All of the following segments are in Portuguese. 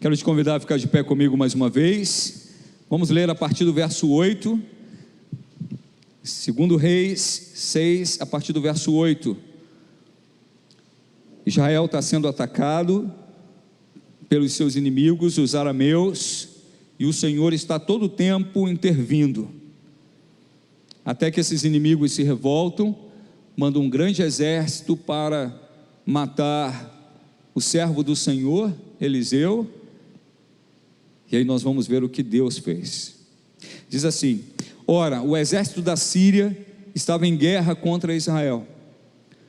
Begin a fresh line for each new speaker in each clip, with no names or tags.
Quero te convidar a ficar de pé comigo mais uma vez. Vamos ler a partir do verso 8, 2 Reis 6, a partir do verso 8. Israel está sendo atacado pelos seus inimigos, os arameus, e o Senhor está todo o tempo intervindo, até que esses inimigos se revoltam, mandam um grande exército para matar o servo do Senhor, Eliseu. E aí nós vamos ver o que Deus fez. Diz assim: ora, o exército da Síria estava em guerra contra Israel.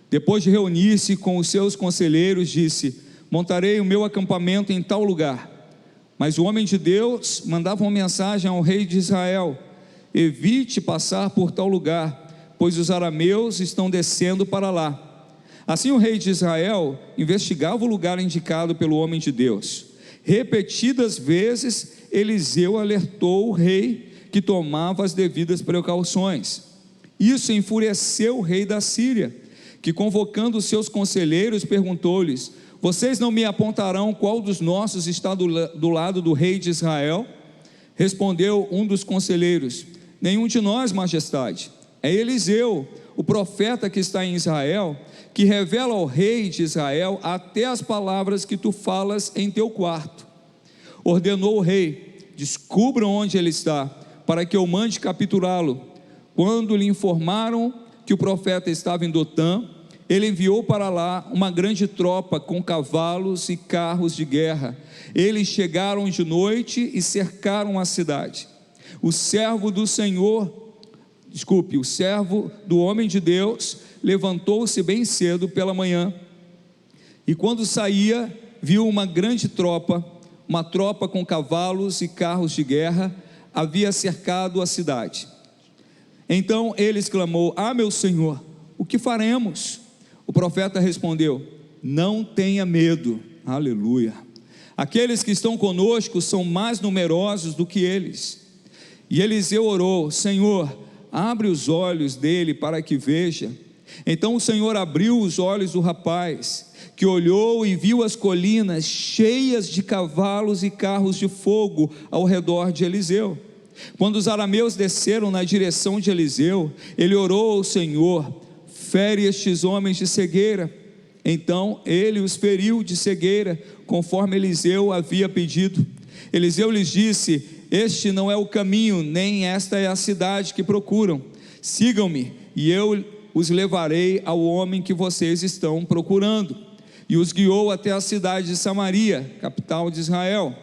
Depois de reunir-se com os seus conselheiros, disse: montarei o meu acampamento em tal lugar. Mas o homem de Deus mandava uma mensagem ao rei de Israel: evite passar por tal lugar, pois os arameus estão descendo para lá. Assim o rei de Israel investigava o lugar indicado pelo homem de Deus. Repetidas vezes Eliseu alertou o rei que tomava as devidas precauções. Isso enfureceu o rei da Síria, que, convocando os seus conselheiros, perguntou-lhes: vocês não me apontarão qual dos nossos está do lado do rei de Israel? Respondeu um dos conselheiros: nenhum de nós, majestade. É Eliseu, o profeta que está em Israel, que revela ao rei de Israel até as palavras que tu falas em teu quarto. Ordenou o rei: descubram onde ele está, para que eu mande capturá-lo. Quando lhe informaram que o profeta estava em Dotã, ele enviou para lá uma grande tropa com cavalos e carros de guerra. Eles chegaram de noite e cercaram a cidade. O servo do homem de Deus levantou-se bem cedo pela manhã, e quando saía, viu uma grande tropa, uma tropa com cavalos e carros de guerra, havia cercado a cidade. Então ele exclamou: ah, meu senhor, o que faremos? O profeta respondeu: não tenha medo. Aleluia. Aqueles que estão conosco são mais numerosos do que eles. E Eliseu orou: Senhor, abre os olhos dele para que veja. Então o Senhor abriu os olhos do rapaz, que olhou e viu as colinas cheias de cavalos e carros de fogo ao redor de Eliseu. Quando os arameus desceram na direção de Eliseu, ele orou ao Senhor: fere estes homens de cegueira. Então ele os feriu de cegueira, conforme Eliseu havia pedido. Eliseu lhes disse: este não é o caminho, nem esta é a cidade que procuram. Sigam-me, e eu os levarei ao homem que vocês estão procurando. E os guiou até a cidade de Samaria, capital de Israel.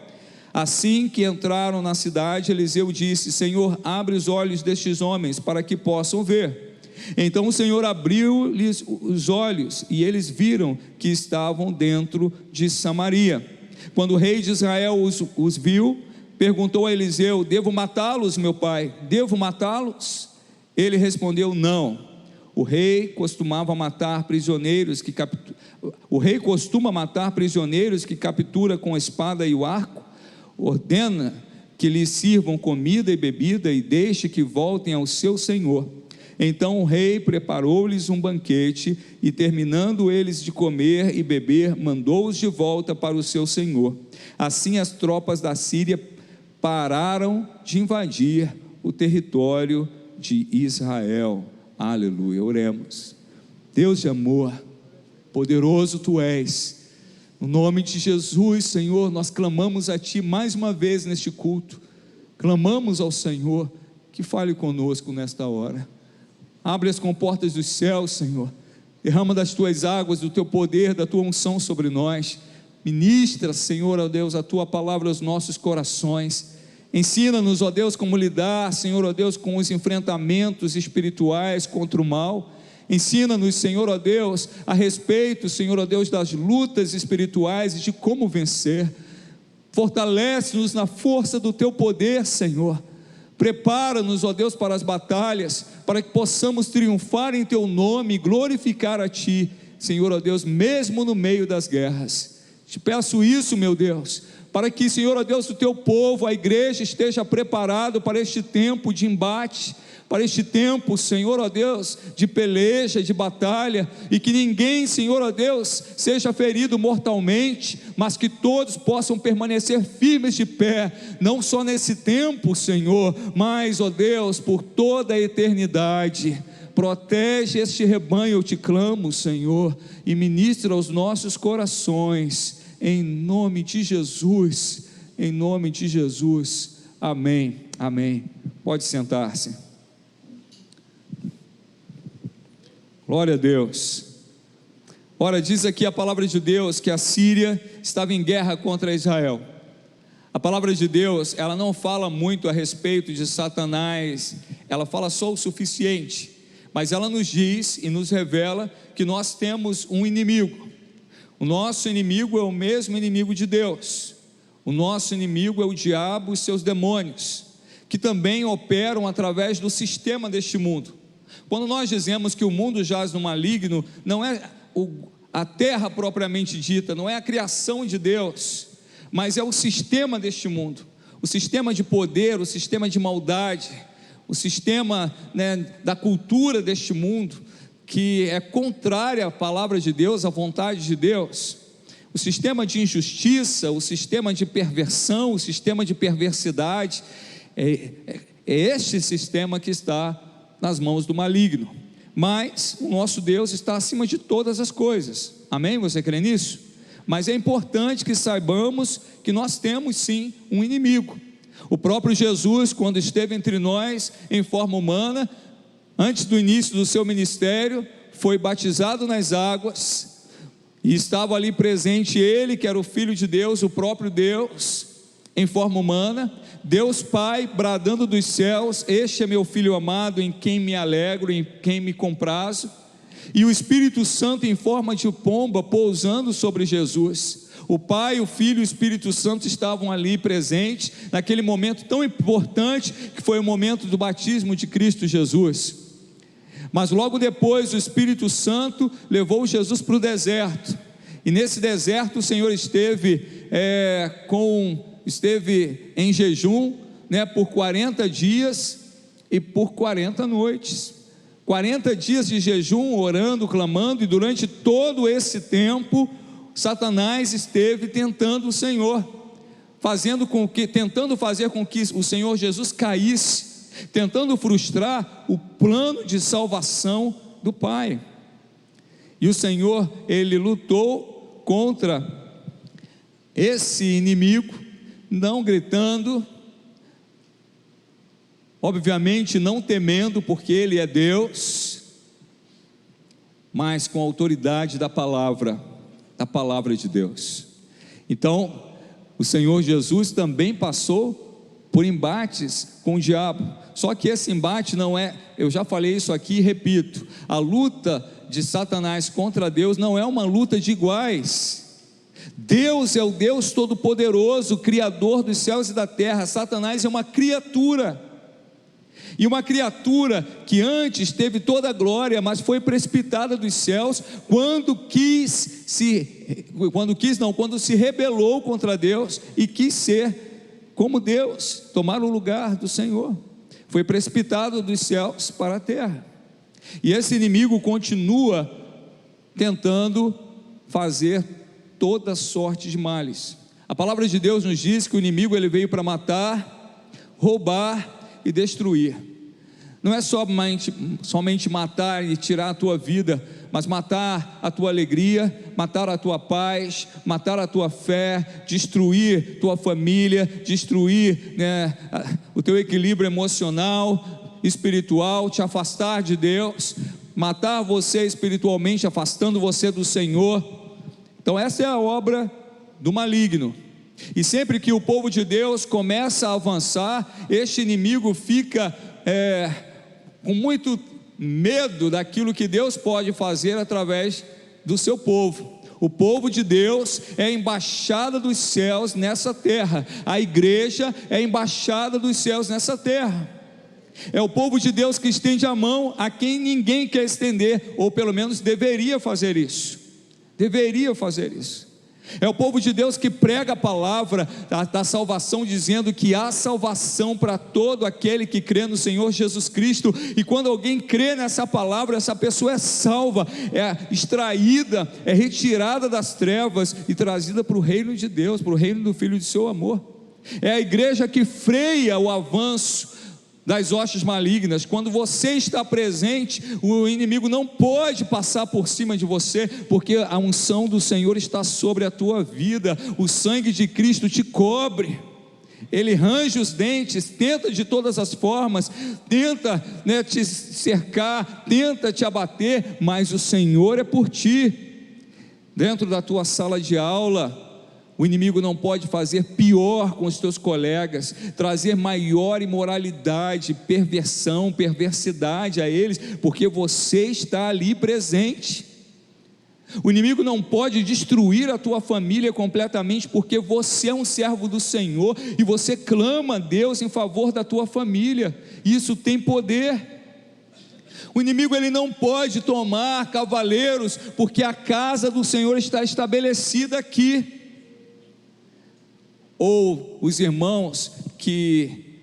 Assim que entraram na cidade, Eliseu disse: Senhor, abre os olhos destes homens, para que possam ver. Então o Senhor abriu-lhes os olhos, e eles viram que estavam dentro de Samaria. Quando o rei de Israel os viu, perguntou a Eliseu: devo matá-los, meu pai? Devo matá-los? Ele respondeu: não. O rei costuma matar prisioneiros que captura com a espada e o arco. Ordena que lhes sirvam comida e bebida e deixe que voltem ao seu senhor. Então o rei preparou-lhes um banquete e, terminando eles de comer e beber, mandou-os de volta para o seu senhor. Assim as tropas da Síria pararam de invadir o território de Israel. Aleluia. Oremos. Deus de amor, poderoso tu és, no nome de Jesus, Senhor, nós clamamos a ti mais uma vez neste culto. Clamamos ao Senhor que fale conosco nesta hora. Abre as comportas dos céus, Senhor, derrama das tuas águas, do teu poder, da tua unção sobre nós. Ministra, Senhor, ó Deus, a tua palavra aos nossos corações. Ensina-nos, ó Deus, como lidar, Senhor, ó Deus, com os enfrentamentos espirituais contra o mal. Ensina-nos, Senhor, ó Deus, a respeito, Senhor, ó Deus, das lutas espirituais e de como vencer. Fortalece-nos na força do teu poder, Senhor. Prepara-nos, ó Deus, para as batalhas, para que possamos triunfar em teu nome e glorificar a ti, Senhor, ó Deus, mesmo no meio das guerras. Te peço isso, meu Deus, para que, Senhor, ó Deus, o teu povo, a igreja, esteja preparado para este tempo de embate, para este tempo, Senhor, ó Deus, de peleja, de batalha, e que ninguém, Senhor, ó Deus, seja ferido mortalmente, mas que todos possam permanecer firmes de pé, não só nesse tempo, Senhor, mas, ó Deus, por toda a eternidade. Protege este rebanho, eu te clamo, Senhor, e ministra aos nossos corações, em nome de Jesus, em nome de Jesus, amém, amém. Pode sentar-se. Glória a Deus. Ora, diz aqui a palavra de Deus que a Síria estava em guerra contra Israel. A palavra de Deus, ela não fala muito a respeito de Satanás, ela fala só o suficiente, mas ela nos diz e nos revela que nós temos um inimigo. O nosso inimigo é o mesmo inimigo de Deus. O nosso inimigo é o diabo e seus demônios, que também operam através do sistema deste mundo. Quando nós dizemos que o mundo jaz no maligno, não é a terra propriamente dita, não é a criação de Deus, mas é o sistema deste mundo, o sistema de poder, o sistema de maldade, o sistema, da cultura deste mundo, que é contrária à palavra de Deus, à vontade de Deus, o sistema de injustiça, o sistema de perversão, o sistema de perversidade, é este sistema que está nas mãos do maligno. Mas o nosso Deus está acima de todas as coisas, amém? Você crê nisso? Mas é importante que saibamos que nós temos sim um inimigo. O próprio Jesus, quando esteve entre nós em forma humana, antes do início do seu ministério, foi batizado nas águas, e estava ali presente ele, que era o Filho de Deus, o próprio Deus, em forma humana, Deus Pai bradando dos céus: este é meu Filho amado, em quem me alegro, em quem me comprazo, e o Espírito Santo em forma de pomba pousando sobre Jesus. O Pai, o Filho e o Espírito Santo estavam ali presentes, naquele momento tão importante, que foi o momento do batismo de Cristo Jesus. Mas logo depois o Espírito Santo levou Jesus para o deserto, e nesse deserto o Senhor esteve em jejum, por 40 dias e por 40 noites, 40 dias de jejum, orando, clamando, e durante todo esse tempo, Satanás esteve tentando o Senhor, tentando fazer com que o Senhor Jesus caísse, tentando frustrar o plano de salvação do Pai. E o Senhor, ele lutou contra esse inimigo, não gritando, obviamente não temendo, porque ele é Deus, mas com a autoridade da palavra de Deus. Então, o Senhor Jesus também passou por embates com o diabo, só que esse embate não é, eu já falei isso aqui e repito, a luta de Satanás contra Deus não é uma luta de iguais. Deus é o Deus Todo-Poderoso, Criador dos céus e da terra. Satanás é uma criatura, e uma criatura que antes teve toda a glória, mas foi precipitada dos céus quando se rebelou contra Deus e quis ser como Deus, tomar o lugar do Senhor. Foi precipitado dos céus para a terra, e esse inimigo continua tentando fazer toda sorte de males. A palavra de Deus nos diz que o inimigo ele veio para matar, roubar e destruir. Não é somente matar e tirar a tua vida, mas matar a tua alegria, matar a tua paz, matar a tua fé, destruir tua família, destruir o teu equilíbrio emocional, espiritual, te afastar de Deus, matar você espiritualmente, afastando você do Senhor. Então essa é a obra do maligno, e sempre que o povo de Deus começa a avançar, este inimigo fica com muito medo daquilo que Deus pode fazer através do seu povo. O povo de Deus é a embaixada dos céus nessa terra, a igreja é a embaixada dos céus nessa terra, é o povo de Deus que estende a mão a quem ninguém quer estender, ou pelo menos deveria fazer isso. É o povo de Deus que prega a palavra da salvação, dizendo que há salvação para todo aquele que crê no Senhor Jesus Cristo. E quando alguém crê nessa palavra, essa pessoa é salva, é extraída, é retirada das trevas e trazida para o reino de Deus, para o reino do Filho de seu amor. É a igreja que freia o avanço das hostes malignas. Quando você está presente, o inimigo não pode passar por cima de você, porque a unção do Senhor está sobre a tua vida, o sangue de Cristo te cobre. Ele range os dentes, tenta de todas as formas, tenta te cercar, tenta te abater, mas o Senhor é por ti. Dentro da tua sala de aula, o inimigo não pode fazer pior com os teus colegas, trazer maior imoralidade, perversão, perversidade a eles, porque você está ali presente. O inimigo não pode destruir a tua família completamente, porque você é um servo do Senhor, e você clama a Deus em favor da tua família. Isso tem poder. O inimigo ele não pode tomar cavaleiros, porque a casa do Senhor está estabelecida aqui. Ou os irmãos que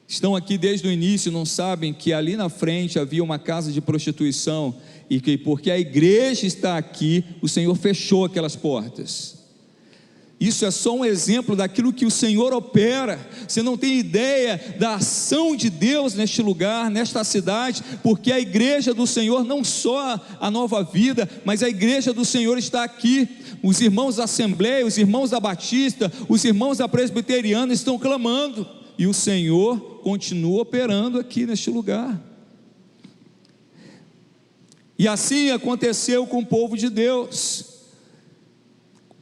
estão aqui desde o início não sabem que ali na frente havia uma casa de prostituição, e que porque a igreja está aqui, o Senhor fechou aquelas portas. Isso é só um exemplo daquilo que o Senhor opera. Você não tem ideia da ação de Deus neste lugar, nesta cidade, porque a igreja do Senhor, não só a Nova Vida, mas a igreja do Senhor está aqui. Os irmãos da Assembleia, os irmãos da Batista, os irmãos da Presbiteriana estão clamando, e o Senhor continua operando aqui neste lugar. E assim aconteceu com o povo de Deus.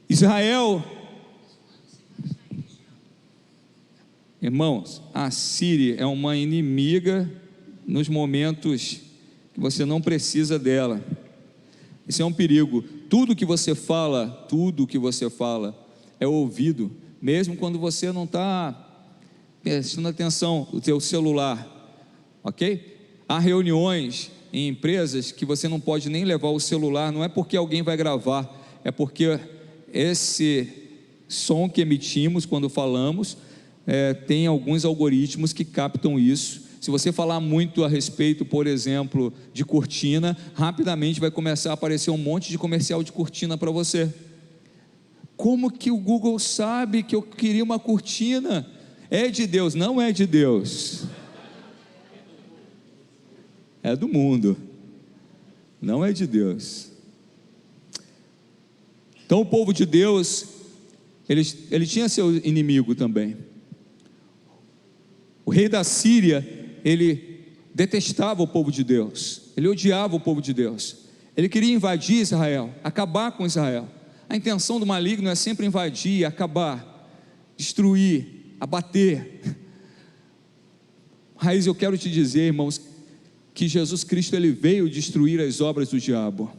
Israel, irmãos, a Síria é uma inimiga nos momentos que você não precisa dela. Isso é um perigo. Tudo que você fala é ouvido, mesmo quando você não está prestando atenção no teu celular, ok? Há reuniões em empresas que você não pode nem levar o celular, não é porque alguém vai gravar, é porque esse som que emitimos quando falamos, tem alguns algoritmos que captam isso. Se você falar muito a respeito, por exemplo, de cortina, rapidamente vai começar a aparecer um monte de comercial de cortina para você. Como que o Google sabe que eu queria uma cortina? É de Deus? Não é de Deus. É do mundo. Não é de Deus. Então o povo de Deus, ele tinha seu inimigo também. O rei da Síria, ele detestava o povo de Deus, ele odiava o povo de Deus, ele queria invadir Israel, acabar com Israel. A intenção do maligno é sempre invadir, acabar, destruir, abater. Mas eu quero te dizer, irmãos, que Jesus Cristo, ele veio destruir as obras do diabo.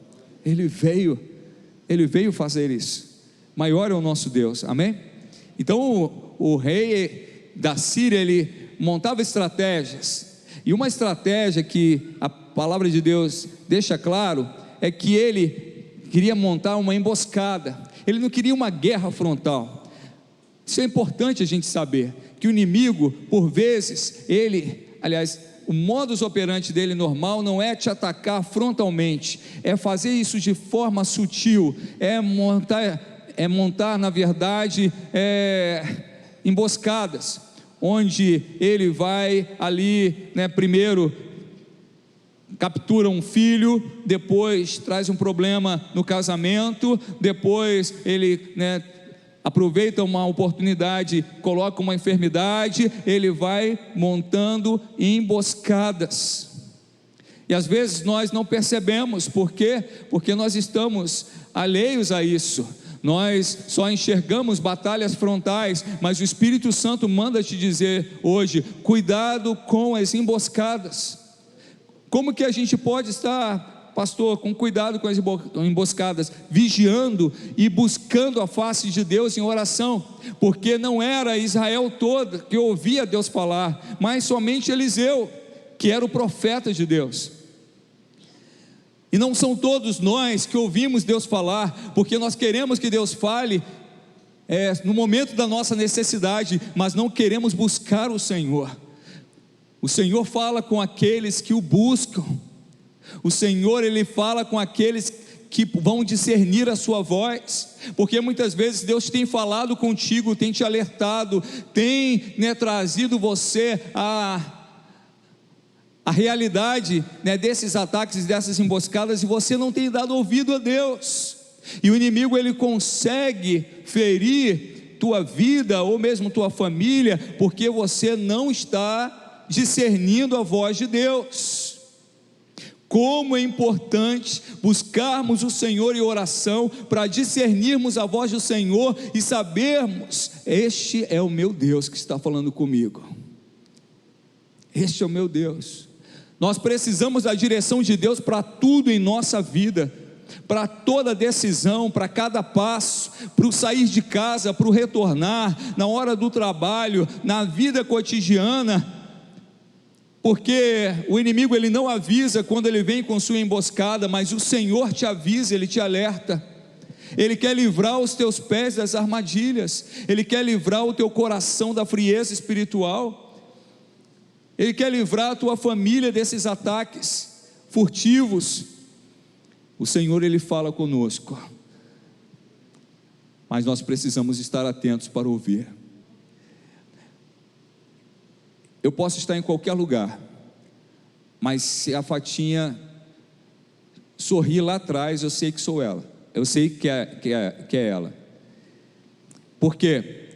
Ele veio fazer isso. Maior é o nosso Deus, amém? Então o rei da Síria, ele montava estratégias, e uma estratégia que a palavra de Deus deixa claro, é que ele queria montar uma emboscada. Ele não queria uma guerra frontal. Isso é importante a gente saber, que o inimigo, por vezes, o modus operandi dele normal não é te atacar frontalmente, é fazer isso de forma sutil, é montar na verdade, emboscadas, onde ele vai ali, primeiro captura um filho, depois traz um problema no casamento, depois ele aproveita uma oportunidade, coloca uma enfermidade, ele vai montando emboscadas. E às vezes nós não percebemos. Por quê? Porque nós estamos alheios a isso. Nós só enxergamos batalhas frontais, mas o Espírito Santo manda te dizer hoje: cuidado com as emboscadas. Como que a gente pode estar, pastor, com cuidado com as emboscadas? Vigiando e buscando a face de Deus em oração, porque não era Israel toda que ouvia Deus falar, mas somente Eliseu, que era o profeta de Deus. E não são todos nós que ouvimos Deus falar, porque nós queremos que Deus fale no momento da nossa necessidade, mas não queremos buscar o Senhor. O Senhor fala com aqueles que o buscam. O Senhor, Ele fala com aqueles que vão discernir a sua voz, porque muitas vezes Deus tem falado contigo, tem te alertado, tem trazido você a realidade desses ataques, dessas emboscadas, e você não tem dado ouvido a Deus, e o inimigo ele consegue ferir tua vida, ou mesmo tua família, porque você não está discernindo a voz de Deus. Como é importante buscarmos o Senhor em oração, para discernirmos a voz do Senhor, e sabermos, este é o meu Deus que está falando comigo, este é o meu Deus. Nós precisamos da direção de Deus para tudo em nossa vida, para toda decisão, para cada passo, para o sair de casa, para o retornar, na hora do trabalho, na vida cotidiana, porque o inimigo ele não avisa quando ele vem com sua emboscada, mas o Senhor te avisa, Ele te alerta. Ele quer livrar os teus pés das armadilhas, Ele quer livrar o teu coração da frieza espiritual, Ele quer livrar a tua família desses ataques furtivos. O Senhor Ele fala conosco, mas nós precisamos estar atentos para ouvir. Eu posso estar em qualquer lugar, mas se a Fatinha sorrir lá atrás, eu sei que sou ela, eu sei que é ela. Por quê?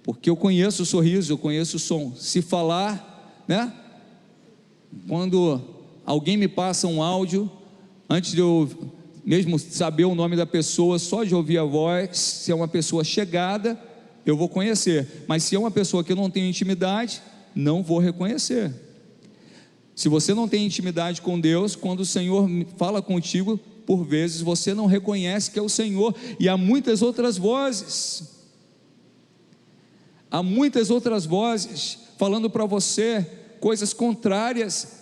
Porque eu conheço o sorriso, eu conheço o som. Se falar, quando alguém me passa um áudio, antes de eu mesmo saber o nome da pessoa, só de ouvir a voz, se é uma pessoa chegada, eu vou conhecer. Mas se é uma pessoa que eu não tenho intimidade, não vou reconhecer. Se você não tem intimidade com Deus, quando o Senhor fala contigo, por vezes você não reconhece que é o Senhor, e há muitas outras vozes, falando para você coisas contrárias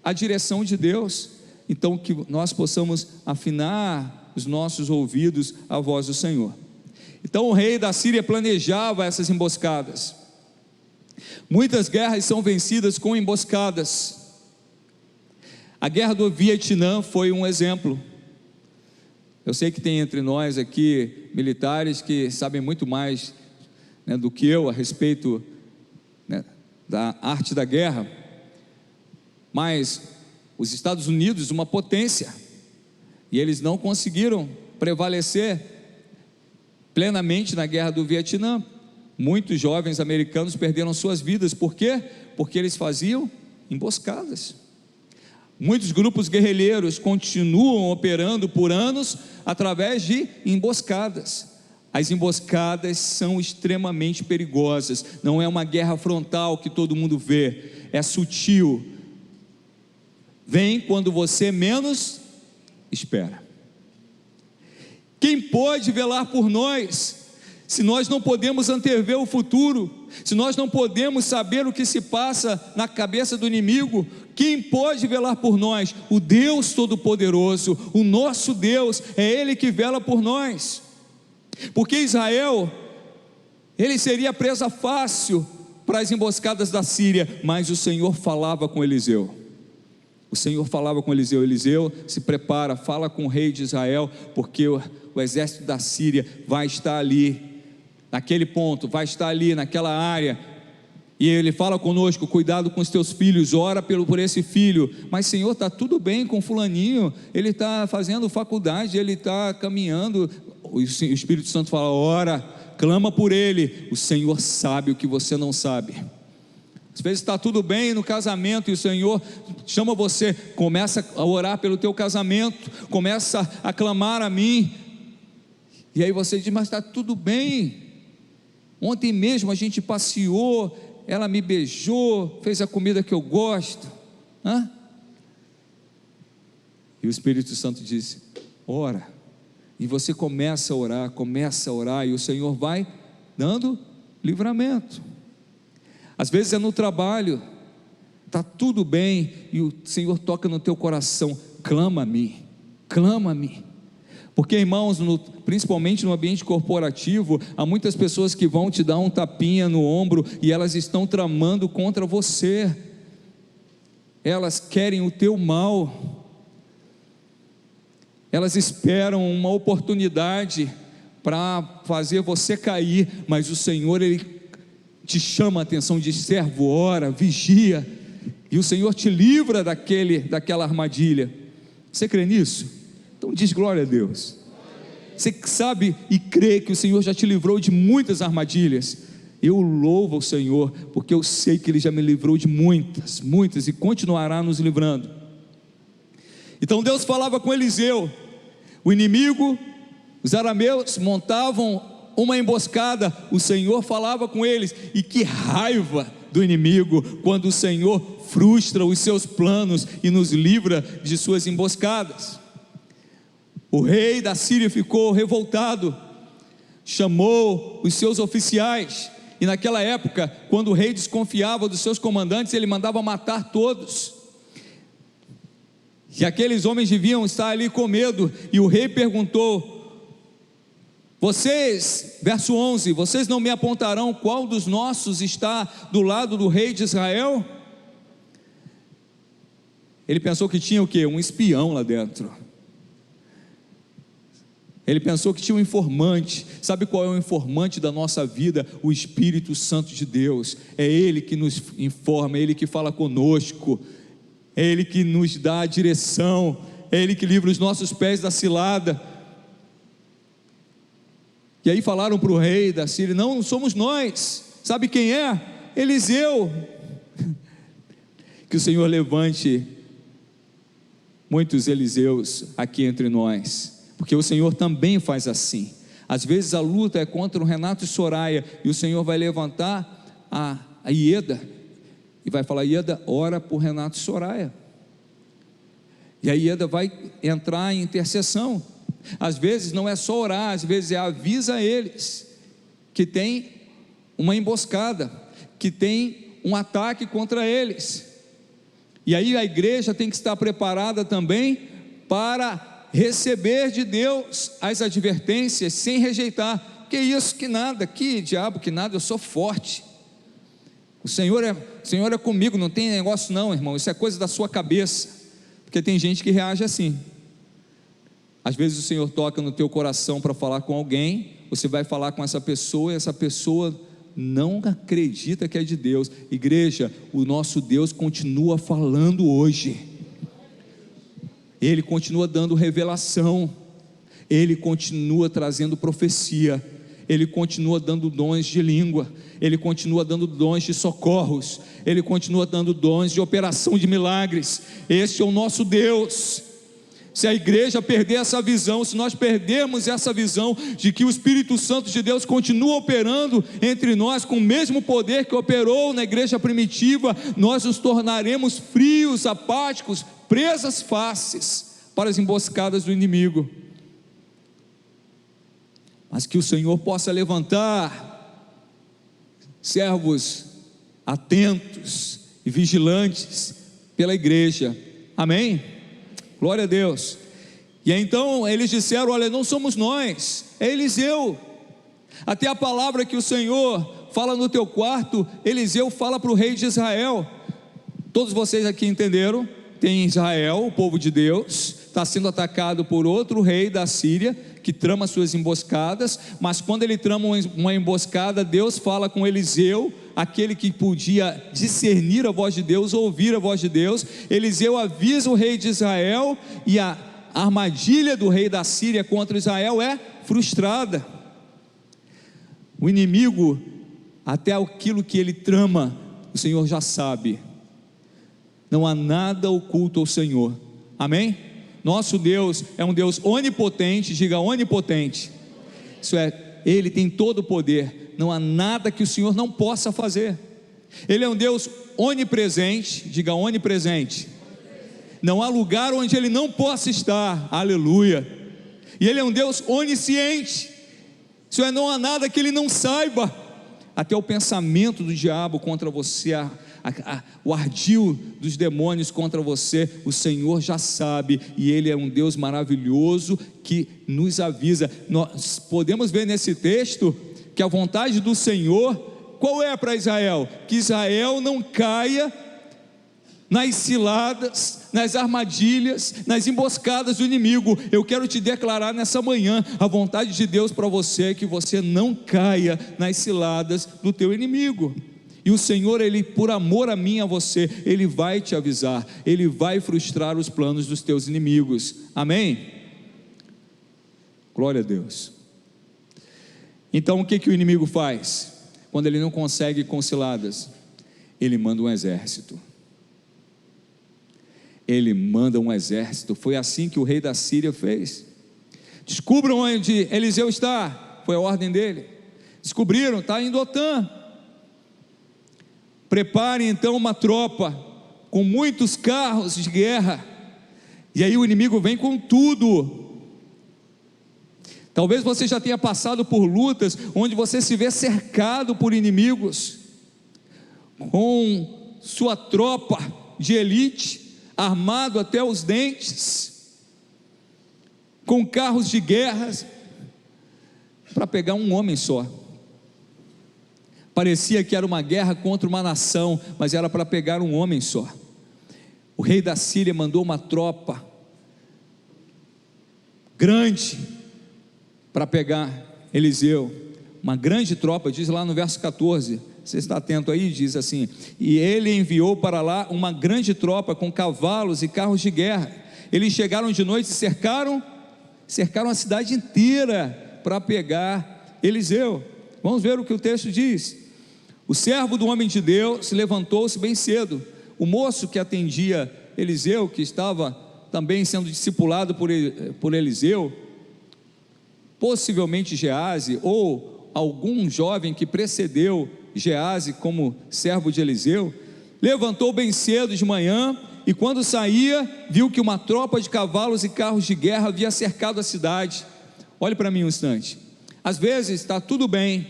à direção de Deus. Então que nós possamos afinar os nossos ouvidos à voz do Senhor. Então o rei da Síria planejava essas emboscadas. Muitas guerras são vencidas com emboscadas. A guerra do Vietnã foi um exemplo. Eu sei que tem entre nós aqui militares que sabem muito mais do que eu a respeito da arte da guerra, mas os Estados Unidos, uma potência, e eles não conseguiram prevalecer plenamente na guerra do Vietnã. Muitos jovens americanos perderam suas vidas. Por quê? Porque eles faziam emboscadas. Muitos grupos guerrilheiros continuam operando por anos através de emboscadas. As emboscadas são extremamente perigosas. Não é uma guerra frontal que todo mundo vê, é sutil. Vem quando você menos espera. Quem pode velar por nós, se nós não podemos antever o futuro, se nós não podemos saber o que se passa na cabeça do inimigo? Quem pode velar por nós? O Deus Todo-Poderoso, o nosso Deus, é Ele que vela por nós. Porque Israel, ele seria presa fácil para as emboscadas da Síria, mas o Senhor falava com Eliseu. O Senhor falava com Eliseu: Eliseu, se prepara, fala com o rei de Israel, porque o exército da Síria vai estar ali, naquele ponto, vai estar ali naquela área. E ele fala conosco: cuidado com os teus filhos, ora por esse filho. Mas Senhor, está tudo bem com fulaninho, ele está fazendo faculdade, ele está caminhando. O Espírito Santo fala: ora, clama por ele. O Senhor sabe o que você não sabe. Às vezes está tudo bem no casamento e o Senhor chama você, começa a orar pelo teu casamento, começa a clamar a mim, e aí você diz: mas está tudo bem, ontem mesmo a gente passeou, ela me beijou, fez a comida que eu gosto. E o Espírito Santo disse: ora. E você começa a orar, e o Senhor vai dando livramento. Às vezes é no trabalho, está tudo bem, e o Senhor toca no teu coração: clama a mim, clama-me. Porque, irmãos, principalmente no ambiente corporativo, há muitas pessoas que vão te dar um tapinha no ombro e elas estão tramando contra você, elas querem o teu mal, elas esperam uma oportunidade para fazer você cair, mas o Senhor, Ele te chama a atenção, diz: servo, ora, vigia, e o Senhor te livra daquela armadilha. Você crê nisso? Então diz glória a Deus. Você sabe e crê que o Senhor já te livrou de muitas armadilhas. Eu louvo o Senhor, porque eu sei que Ele já me livrou de muitas, muitas, e continuará nos livrando. Então Deus falava com Eliseu, o inimigo, os arameus montavam uma emboscada, o Senhor falava com eles, e que raiva do inimigo, quando o Senhor frustra os seus planos e nos livra de suas emboscadas. O rei da Síria ficou revoltado, chamou os seus oficiais, e naquela época, quando o rei desconfiava dos seus comandantes, ele mandava matar todos, e aqueles homens deviam estar ali com medo, e o rei perguntou: vocês, verso 11, vocês não me apontarão qual dos nossos está do lado do rei de Israel? Ele pensou que tinha o quê? Um espião lá dentro. Ele pensou que tinha um informante. Sabe qual é o informante da nossa vida? O Espírito Santo de Deus. É Ele que nos informa, é Ele que fala conosco, é Ele que nos dá a direção, é Ele que livra os nossos pés da cilada. E aí falaram para o rei da Síria: não somos nós. Sabe quem é? Eliseu. Que o Senhor levante muitos Eliseus aqui entre nós, porque o Senhor também faz assim. Às vezes a luta é contra o Renato e Soraya, e o Senhor vai levantar a Ieda, e vai falar: Ieda, ora por Renato e Soraya, e a Ieda vai entrar em intercessão. Às vezes não é só orar, às vezes avisa eles que tem uma emboscada, que tem um ataque contra eles, e aí a igreja tem que estar preparada também para receber de Deus as advertências sem rejeitar. Que isso, que nada, que diabo, que nada, eu sou forte, o Senhor é comigo, não tem negócio não, irmão, isso é coisa da sua cabeça. Porque tem gente que reage assim. Às vezes o Senhor toca no teu coração para falar com alguém, você vai falar com essa pessoa, e essa pessoa não acredita que é de Deus. Igreja, o nosso Deus continua falando hoje, Ele continua dando revelação, Ele continua trazendo profecia, Ele continua dando dons de língua, Ele continua dando dons de socorros, Ele continua dando dons de operação de milagres. Este é o nosso Deus. Se a igreja perder essa visão, se nós perdermos essa visão de que o Espírito Santo de Deus continua operando entre nós com o mesmo poder que operou na igreja primitiva, nós nos tornaremos frios, apáticos, presas fáceis para as emboscadas do inimigo. Mas que o Senhor possa levantar servos atentos e vigilantes pela igreja. Amém? Glória a Deus. E então eles disseram: olha, não somos nós, é Eliseu. Até a palavra que o Senhor fala no teu quarto, Eliseu fala para o rei de Israel. Todos vocês aqui entenderam? Tem Israel, o povo de Deus, está sendo atacado por outro rei da Síria, que trama suas emboscadas. Mas quando ele trama uma emboscada, Deus fala com Eliseu, aquele que podia discernir a voz de Deus, ouvir a voz de Deus. Eliseu avisa o rei de Israel, e a armadilha do rei da Síria contra Israel é frustrada. O inimigo, até aquilo que ele trama, o Senhor já sabe. Não há nada oculto ao Senhor. Amém? Nosso Deus é um Deus onipotente. Diga onipotente. Isso é, Ele tem todo o poder. Não há nada que o Senhor não possa fazer. Ele é um Deus onipresente. Diga onipresente. Não há lugar onde Ele não possa estar. Aleluia. E Ele é um Deus onisciente. Isso é, não há nada que Ele não saiba. Até o pensamento do diabo contra você, o ardil dos demônios contra você, o Senhor já sabe, e Ele é um Deus maravilhoso que nos avisa. Nós podemos ver nesse texto que a vontade do Senhor, qual é para Israel? Que Israel não caia nas ciladas, nas armadilhas, nas emboscadas do inimigo. Eu quero te declarar nessa manhã, a vontade de Deus para você é que você não caia nas ciladas do teu inimigo. E o Senhor, Ele, por amor a mim e a você, Ele vai te avisar, Ele vai frustrar os planos dos teus inimigos. Amém? Glória a Deus. Então o que o inimigo faz? Quando ele não consegue com ciladas, ele manda um exército. Ele manda um exército. Foi assim que o rei da Síria fez. Descubram onde Eliseu está, foi a ordem dele. Descobriram, está em Dotã. Preparem então uma tropa com muitos carros de guerra. E aí o inimigo vem com tudo. Talvez você já tenha passado por lutas onde você se vê cercado por inimigos, com sua tropa de elite, armado até os dentes, com carros de guerra, para pegar um homem só. Parecia que era uma guerra contra uma nação, mas era para pegar um homem só. O rei da Síria mandou uma tropa grande para pegar Eliseu, uma grande tropa, diz lá no verso 14, você está atento aí, diz assim: e ele enviou para lá uma grande tropa com cavalos e carros de guerra. Eles chegaram de noite e cercaram a cidade inteira para pegar Eliseu. Vamos ver o que o texto diz. O servo do homem de Deus levantou-se bem cedo. O moço que atendia Eliseu, que estava também sendo discipulado por Eliseu, possivelmente Geazi, ou algum jovem que precedeu Geazi como servo de Eliseu, levantou bem cedo de manhã, e quando saía, viu que uma tropa de cavalos e carros de guerra havia cercado a cidade. Olhe para mim um instante. Às vezes está tudo bem,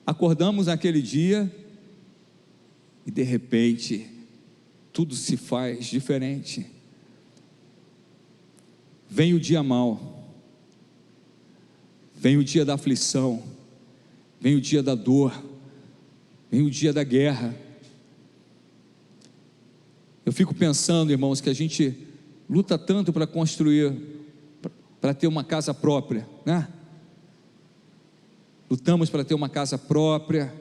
acordamos naquele dia, e de repente, tudo se faz diferente. Vem o dia mau, vem o dia da aflição, vem o dia da dor, vem o dia da guerra. Eu fico pensando, irmãos, que a gente luta tanto para construir, para ter uma casa própria, né? Lutamos para ter uma casa própria.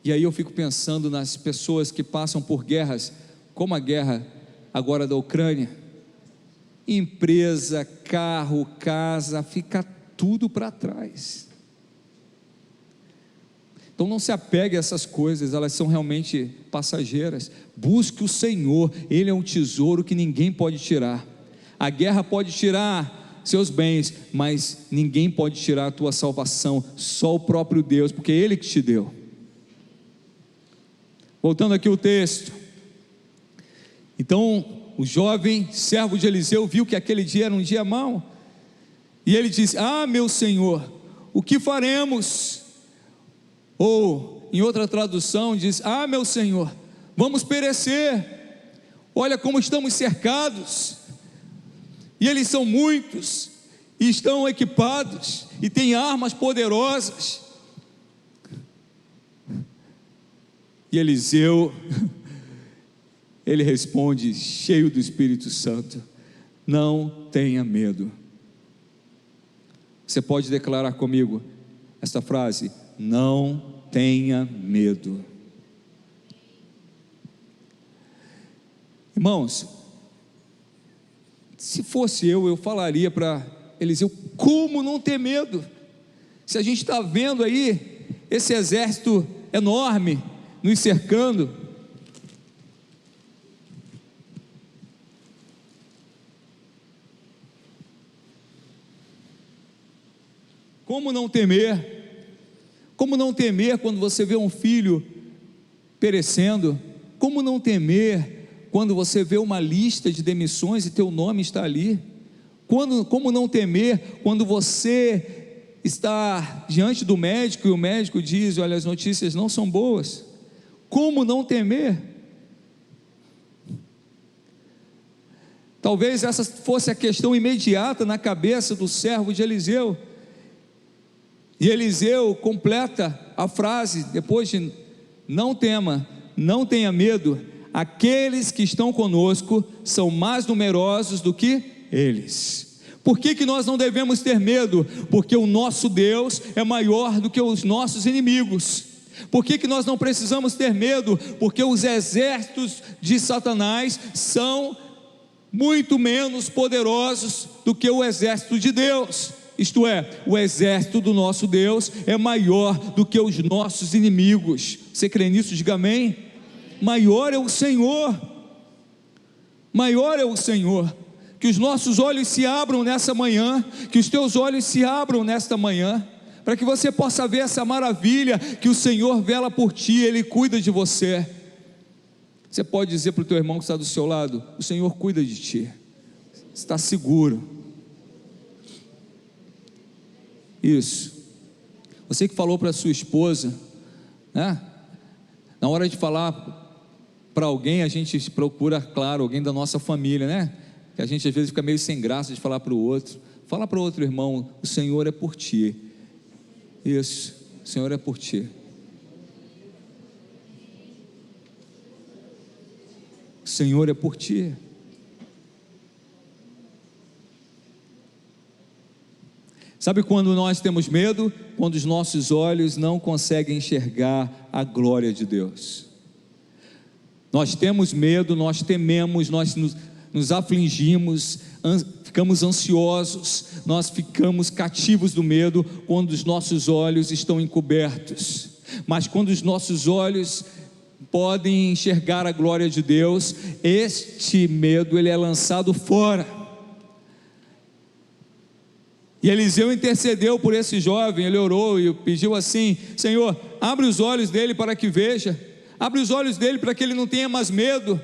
E aí eu fico pensando nas pessoas que passam por guerras, como a guerra agora da Ucrânia. Empresa, carro, casa, fica tudo para trás. Então não se apegue a essas coisas, elas são realmente passageiras. Busque o Senhor, Ele é um tesouro que ninguém pode tirar. A guerra pode tirar seus bens, mas ninguém pode tirar a tua salvação, só o próprio Deus, porque é Ele que te deu. Voltando aqui o texto. Então o jovem servo de Eliseu viu que aquele dia era um dia mau, e ele disse: ah, meu Senhor, o que faremos? Ou em outra tradução diz: ah, meu Senhor, vamos perecer, olha como estamos cercados, e eles são muitos, e estão equipados, e têm armas poderosas. E Eliseu, ele responde, cheio do Espírito Santo: não tenha medo. Você pode declarar comigo esta frase: não tenha medo. Irmãos, se fosse eu falaria para Eliseu: como não ter medo? Se a gente está vendo aí esse exército enorme nos cercando, como não temer? Como não temer quando você vê um filho perecendo? Como não temer quando você vê uma lista de demissões e teu nome está ali? Como não temer quando você está diante do médico e o médico diz: olha, as notícias não são boas. Como não temer? Talvez essa fosse a questão imediata na cabeça do servo de Eliseu. E Eliseu completa a frase depois de: não tema, não tenha medo, aqueles que estão conosco são mais numerosos do que eles. Por que nós não devemos ter medo? Porque o nosso Deus é maior do que os nossos inimigos. Por que nós não precisamos ter medo? Porque os exércitos de Satanás são muito menos poderosos do que o exército de Deus. Isto é, o exército do nosso Deus é maior do que os nossos inimigos. Você crê nisso? Diga amém. Maior é o Senhor, maior é o Senhor. Que os nossos olhos se abram nessa manhã, que os teus olhos se abram nesta manhã, para que você possa ver essa maravilha, que o Senhor vela por ti, Ele cuida de você. Você pode dizer para o teu irmão que está do seu lado: o Senhor cuida de ti, está seguro. Isso. Você que falou para a sua esposa, né? Na hora de falar para alguém, a gente procura, claro, alguém da nossa família, né? Que a gente às vezes fica meio sem graça de falar para o outro. Fala para o outro irmão: o Senhor é por ti. Isso, o Senhor é por ti. O Senhor é por ti. Sabe quando nós temos medo? Quando os nossos olhos não conseguem enxergar a glória de Deus. Nós temos medo, nós tememos, nós nos afligimos, ficamos ansiosos, nós ficamos cativos do medo quando os nossos olhos estão encobertos. Mas quando os nossos olhos podem enxergar a glória de Deus, este medo ele é lançado fora. E Eliseu intercedeu por esse jovem, ele orou e pediu assim: Senhor, abre os olhos dele para que veja, abre os olhos dele para que ele não tenha mais medo.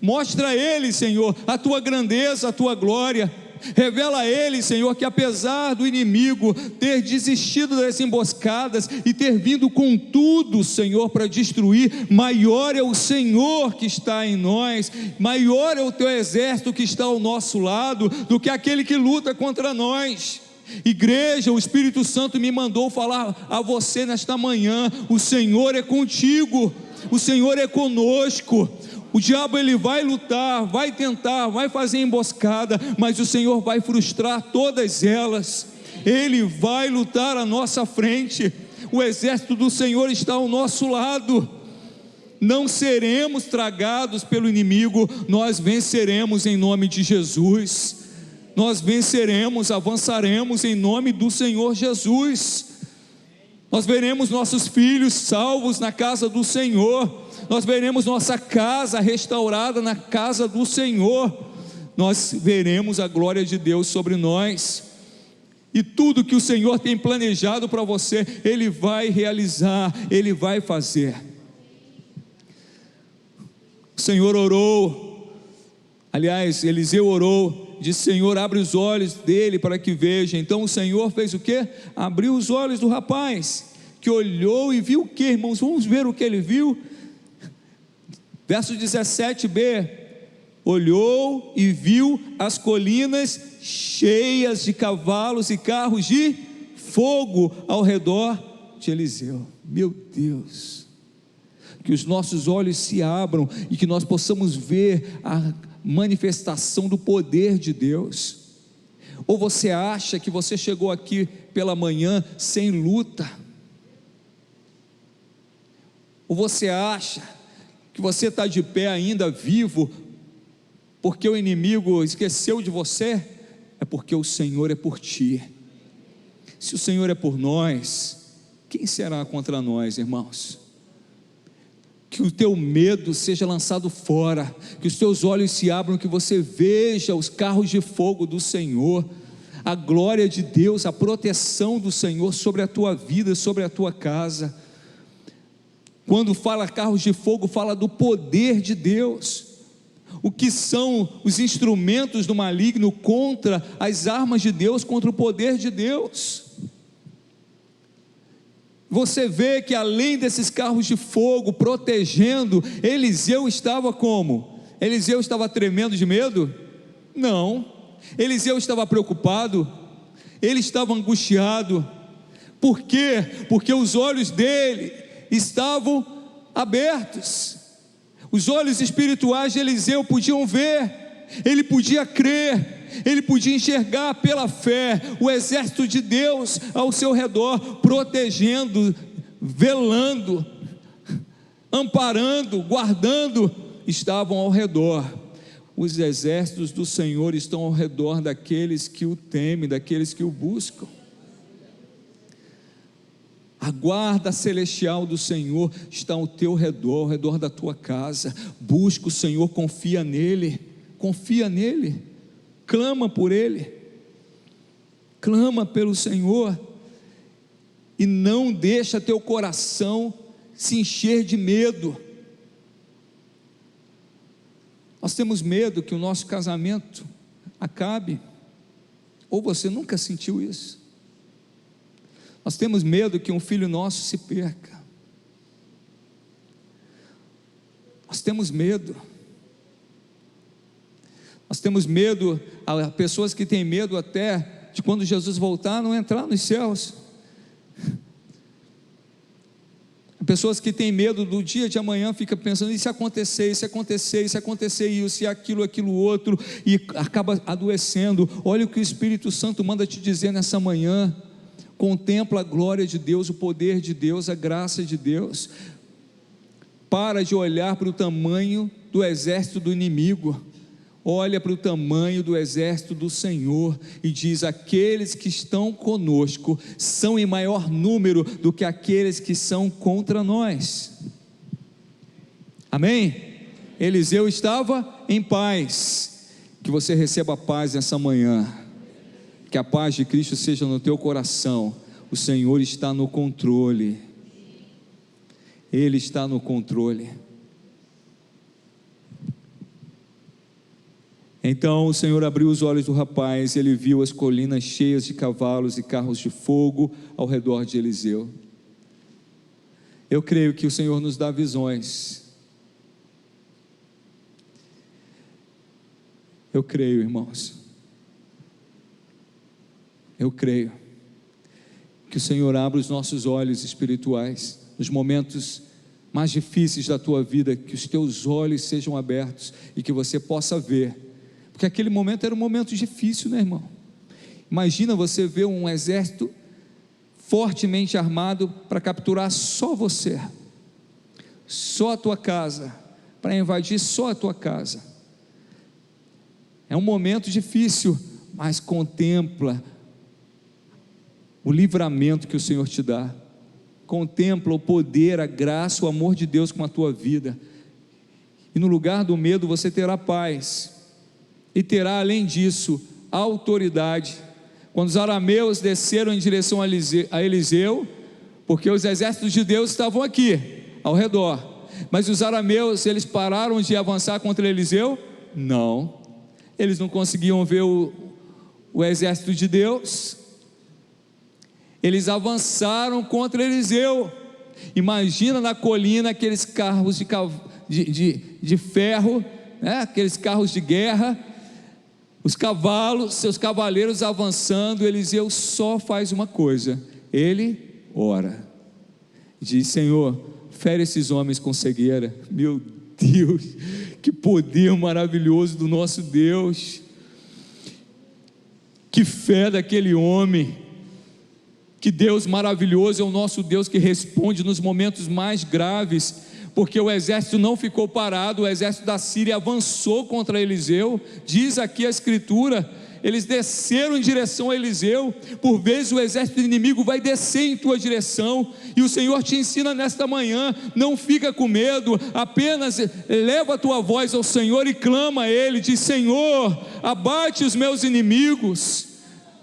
Mostra a ele, Senhor, a tua grandeza, a tua glória. Revela a ele, Senhor, que apesar do inimigo ter desistido das emboscadas e ter vindo com tudo, Senhor, para destruir, maior é o Senhor que está em nós, maior é o teu exército que está ao nosso lado do que aquele que luta contra nós. Igreja, o Espírito Santo me mandou falar a você nesta manhã: o Senhor é contigo, o Senhor é conosco. O diabo ele vai lutar, vai tentar, vai fazer emboscada, mas o Senhor vai frustrar todas elas. Ele vai lutar à nossa frente. O exército do Senhor está ao nosso lado. Não seremos tragados pelo inimigo, nós venceremos em nome de Jesus. Nós venceremos, avançaremos em nome do Senhor Jesus. Nós veremos nossos filhos salvos na casa do Senhor. Nós veremos nossa casa restaurada na casa do Senhor. Nós veremos a glória de Deus sobre nós. E tudo que o Senhor tem planejado para você, Ele vai realizar, Ele vai fazer. O Senhor orou, aliás, Eliseu orou, disse: Senhor, abre os olhos dele para que veja. Então o Senhor fez o quê? Abriu os olhos do rapaz, que olhou e viu o quê, irmãos? Vamos ver o que ele viu. Verso 17b: olhou e viu as colinas cheias de cavalos e carros de fogo ao redor de Eliseu. Meu Deus, que os nossos olhos se abram e que nós possamos ver a manifestação do poder de Deus. Ou você acha que você chegou aqui pela manhã sem luta? Ou você acha que você está de pé ainda vivo porque o inimigo esqueceu de você? É porque o Senhor é por ti. Se o Senhor é por nós, quem será contra nós, irmãos? Que o teu medo seja lançado fora, que os teus olhos se abram, que você veja os carros de fogo do Senhor, a glória de Deus, a proteção do Senhor sobre a tua vida, sobre a tua casa. Quando fala carros de fogo, fala do poder de Deus. O que são os instrumentos do maligno contra as armas de Deus, contra o poder de Deus? você vê que além desses carros de fogo protegendo, Eliseu estava como? Eliseu estava tremendo de medo? Não. Eliseu estava preocupado, ele estava angustiado. Por quê? Porque os olhos dele estavam abertos. Os olhos espirituais de Eliseu podiam ver, ele podia crer, ele podia enxergar pela fé o exército de Deus ao seu redor, protegendo, velando, amparando, guardando, estavam ao redor. Os exércitos do Senhor estão ao redor daqueles que o temem, daqueles que o buscam. A guarda celestial do Senhor está ao teu redor, ao redor da tua casa. Busca o Senhor, confia nele, clama por ele, clama pelo Senhor, e não deixa teu coração se encher de medo. Nós temos medo que o nosso casamento acabe, ou você nunca sentiu isso? Nós temos medo que um filho nosso se perca, nós temos medo, há pessoas que têm medo até de quando Jesus voltar não entrar nos céus, pessoas que têm medo do dia de amanhã, ficam pensando, e se acontecer isso, e aquilo outro, e acaba adoecendo. Olha o que o Espírito Santo manda te dizer nessa manhã: contempla a glória de Deus, o poder de Deus, a graça de Deus. Para de olhar para o tamanho do exército do inimigo, olha para o tamanho do exército do Senhor, e diz: aqueles que estão conosco são em maior número do que aqueles que são contra nós. Amém? Eliseu estava em paz. Que você receba paz nessa manhã, que a paz de Cristo seja no teu coração. O Senhor está no controle, Ele está no controle. Então o Senhor abriu os olhos do rapaz, e ele viu as colinas cheias de cavalos e carros de fogo ao redor de Eliseu. Eu creio que o Senhor nos dá visões. Eu creio, irmãos. Eu creio que o Senhor abra os nossos olhos espirituais nos momentos mais difíceis da tua vida, que os teus olhos sejam abertos e que você possa ver, porque aquele momento era um momento difícil, né, irmão? Imagina você ver um exército fortemente armado para capturar só você, só a tua casa, para invadir só a tua casa. É um momento difícil, mas contempla o livramento que o Senhor te dá, contempla o poder, a graça, o amor de Deus com a tua vida, e no lugar do medo você terá paz, e terá além disso autoridade. Quando os arameus desceram em direção a Eliseu, porque os exércitos de Deus estavam aqui, ao redor, mas os arameus, eles pararam de avançar contra Eliseu? Não, eles não conseguiam ver o exército de Deus, eles avançaram contra Eliseu. Imagina na colina aqueles carros de ferro, né? Aqueles carros de guerra, os cavalos, seus cavaleiros avançando. Eliseu só faz uma coisa, ele ora, diz: Senhor, fere esses homens com cegueira. Meu Deus, que poder maravilhoso do nosso Deus, que fé daquele homem. Que Deus maravilhoso é o nosso Deus, que responde nos momentos mais graves, porque o exército não ficou parado, o exército da Síria avançou contra Eliseu. Diz aqui a Escritura, eles desceram em direção a Eliseu. Por vezes o exército inimigo vai descer em tua direção, e o Senhor te ensina nesta manhã: não fica com medo, apenas leva a tua voz ao Senhor e clama a Ele, diz: Senhor, abate os meus inimigos,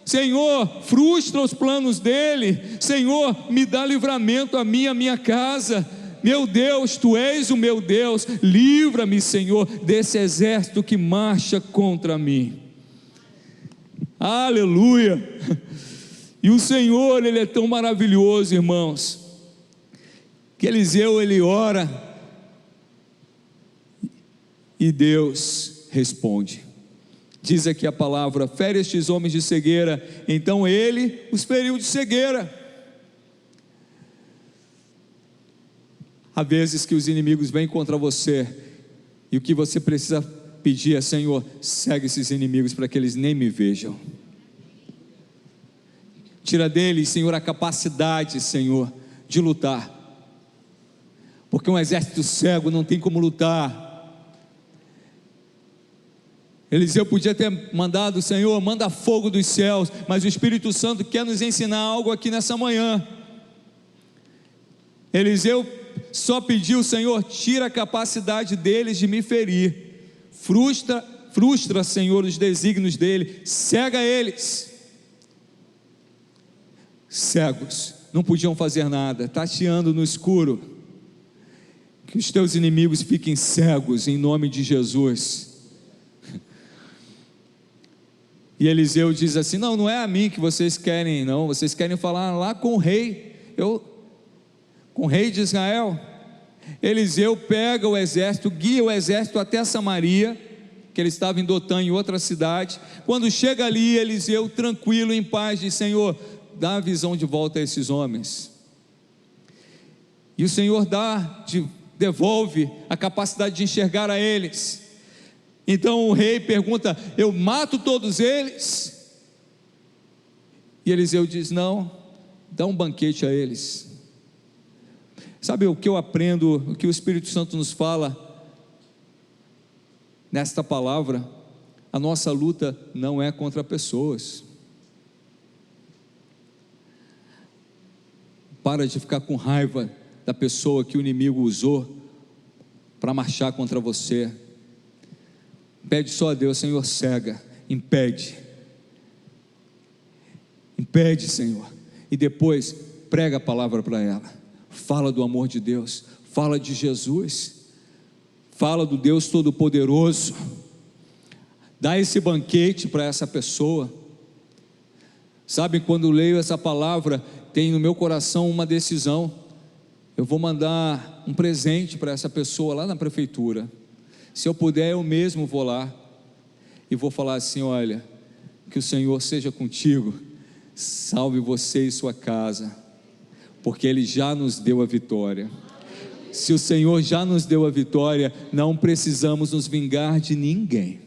Senhor, frustra os planos dele, Senhor, me dá livramento a mim e a minha casa. Meu Deus, Tu és o meu Deus, livra-me, Senhor, desse exército que marcha contra mim. Aleluia. E o Senhor, Ele é tão maravilhoso, irmãos, que Eliseu ele ora e Deus responde. Diz aqui a palavra: fere estes homens de cegueira. Então ele os feriu de cegueira. Há vezes que os inimigos vêm contra você, e o que você precisa pedir é: Senhor, segue esses inimigos para que eles nem me vejam. Tira deles, Senhor, a capacidade, Senhor, de lutar, porque um exército cego não tem como lutar. Eliseu podia ter mandado: Senhor, manda fogo dos céus, mas o Espírito Santo quer nos ensinar algo aqui nessa manhã. Eliseu só pediu: Senhor, tira a capacidade deles de me ferir, frustra, Senhor, os desígnios dele, cega eles. Cegos, não podiam fazer nada, tateando no escuro. Que os teus inimigos fiquem cegos em nome de Jesus. E Eliseu diz assim: não é a mim que vocês querem, não, vocês querem falar lá com o rei, com o rei de Israel. Eliseu pega o exército, guia o exército até Samaria, que ele estava em Dotã, em outra cidade. Quando chega ali, Eliseu, tranquilo, em paz, diz: Senhor, dá a visão de volta a esses homens. E o Senhor devolve a capacidade de enxergar a eles. Então o rei pergunta: eu mato todos eles? E Eliseu diz: não, dá um banquete a eles. Sabe o que eu aprendo, o que o Espírito Santo nos fala nesta palavra? A nossa luta não é contra pessoas. Para de ficar com raiva da pessoa que o inimigo usou para marchar contra você. Pede só a Deus: Senhor, cega, impede, Senhor, e depois prega a palavra para ela. Fala do amor de Deus, fala de Jesus, fala do Deus Todo-Poderoso. Dá esse banquete para essa pessoa. Sabe, quando leio essa palavra, tem no meu coração uma decisão: eu vou mandar um presente para essa pessoa lá na prefeitura. Se eu puder, eu mesmo vou lá e vou falar assim: olha, que o Senhor seja contigo, salve você e sua casa, porque Ele já nos deu a vitória. Se o Senhor já nos deu a vitória, não precisamos nos vingar de ninguém.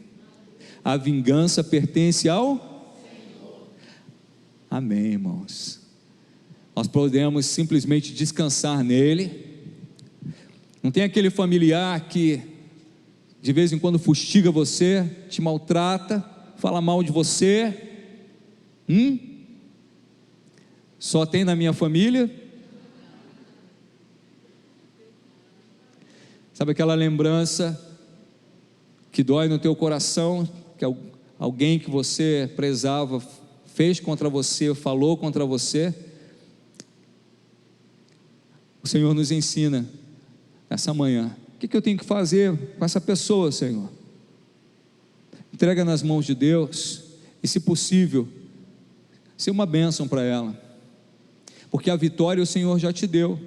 A vingança pertence ao Senhor. Amém, irmãos. Nós podemos simplesmente descansar nele. Não tem aquele familiar que de vez em quando fustiga você, te maltrata, fala mal de você. Só tem na minha família. Sabe aquela lembrança que dói no teu coração, que alguém que você prezava fez contra você, falou contra você? O Senhor nos ensina nessa manhã: o que eu tenho que fazer com essa pessoa, Senhor? Entrega nas mãos de Deus, e se possível, ser uma bênção para ela, porque a vitória o Senhor já te deu.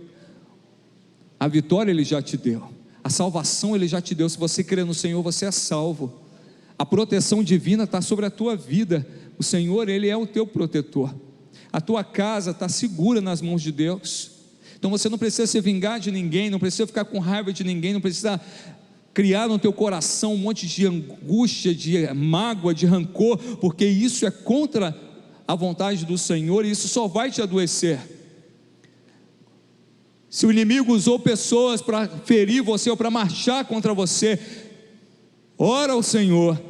A vitória Ele já te deu, a salvação Ele já te deu. Se você crer no Senhor, você é salvo. A proteção divina está sobre a tua vida. O Senhor, Ele é o teu protetor. A tua casa está segura nas mãos de Deus. Então você não precisa se vingar de ninguém, não precisa ficar com raiva de ninguém, não precisa criar no teu coração um monte de angústia, de mágoa, de rancor, porque isso é contra a vontade do Senhor, e isso só vai te adoecer. Se o inimigo usou pessoas para ferir você ou para marchar contra você, ora ao Senhor,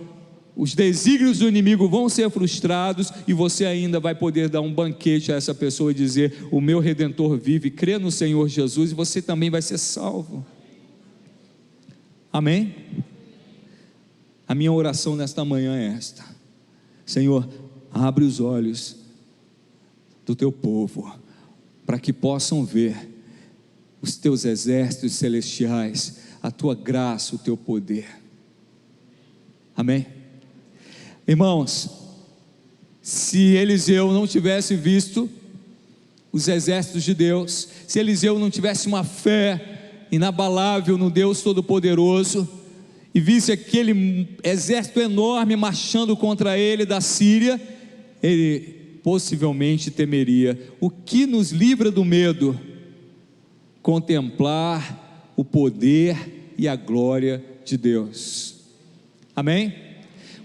os desígnios do inimigo vão ser frustrados, e você ainda vai poder dar um banquete a essa pessoa e dizer: o meu Redentor vive. Crê no Senhor Jesus e você também vai ser salvo. Amém? A minha oração nesta manhã é esta: Senhor, abre os olhos do teu povo, para que possam ver os teus exércitos celestiais, a tua graça, o teu poder. Amém? Irmãos, se Eliseu não tivesse visto os exércitos de Deus, se Eliseu não tivesse uma fé inabalável no Deus Todo-Poderoso, e visse aquele exército enorme marchando contra ele da Síria, ele possivelmente temeria. O que nos livra do medo? Contemplar o poder e a glória de Deus. Amém?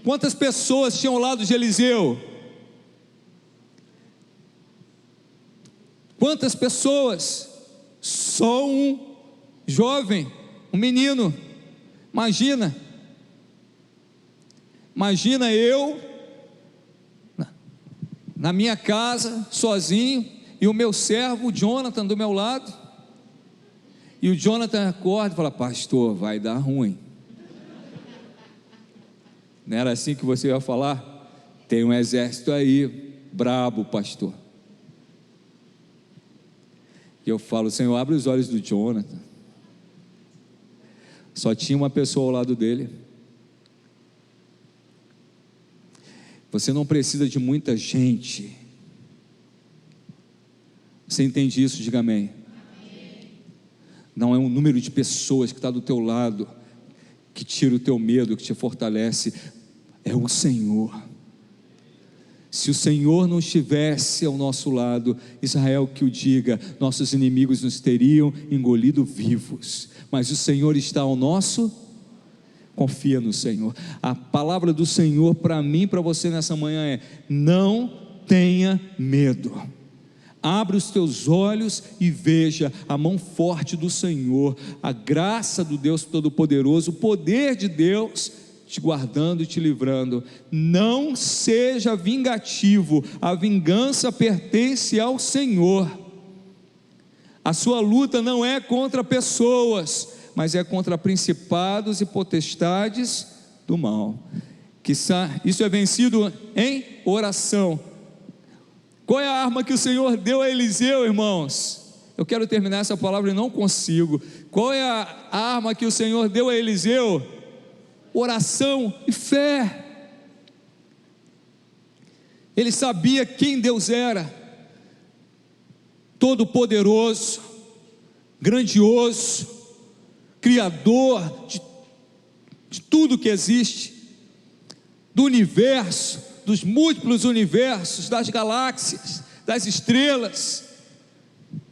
Quantas pessoas tinham ao lado de Eliseu? Quantas pessoas? Só um jovem, um menino. Imagina eu na minha casa, sozinho, e o meu servo, o Jonathan, do meu lado, e o Jonathan acorda e fala: pastor, vai dar ruim. Não era assim que você ia falar? Tem um exército aí, brabo, pastor. E eu falo: Senhor, abre os olhos do Jonathan. Só tinha uma pessoa ao lado dele. Você não precisa de muita gente. Você entende isso? Diga amém. Não é um número de pessoas que está do teu lado que tira o teu medo, que te fortalece. É o Senhor. Se o Senhor não estivesse ao nosso lado, Israel que o diga, nossos inimigos nos teriam engolido vivos, mas o Senhor está ao nosso. Confia no Senhor. A palavra do Senhor para mim e para você nessa manhã é: não tenha medo. Abra os teus olhos e veja a mão forte do Senhor, a graça do Deus Todo-Poderoso, o poder de Deus te guardando e te livrando. Não seja vingativo, a vingança pertence ao Senhor. A sua luta não é contra pessoas, mas é contra principados e potestades do mal. Isso é vencido em oração. Qual é a arma que o Senhor deu a Eliseu, irmãos? Eu quero terminar essa palavra e não consigo. Qual é a arma que o Senhor deu a Eliseu? Oração e fé. Ele sabia quem Deus era: todo-poderoso, grandioso, criador de tudo que existe, do universo, dos múltiplos universos, das galáxias, das estrelas,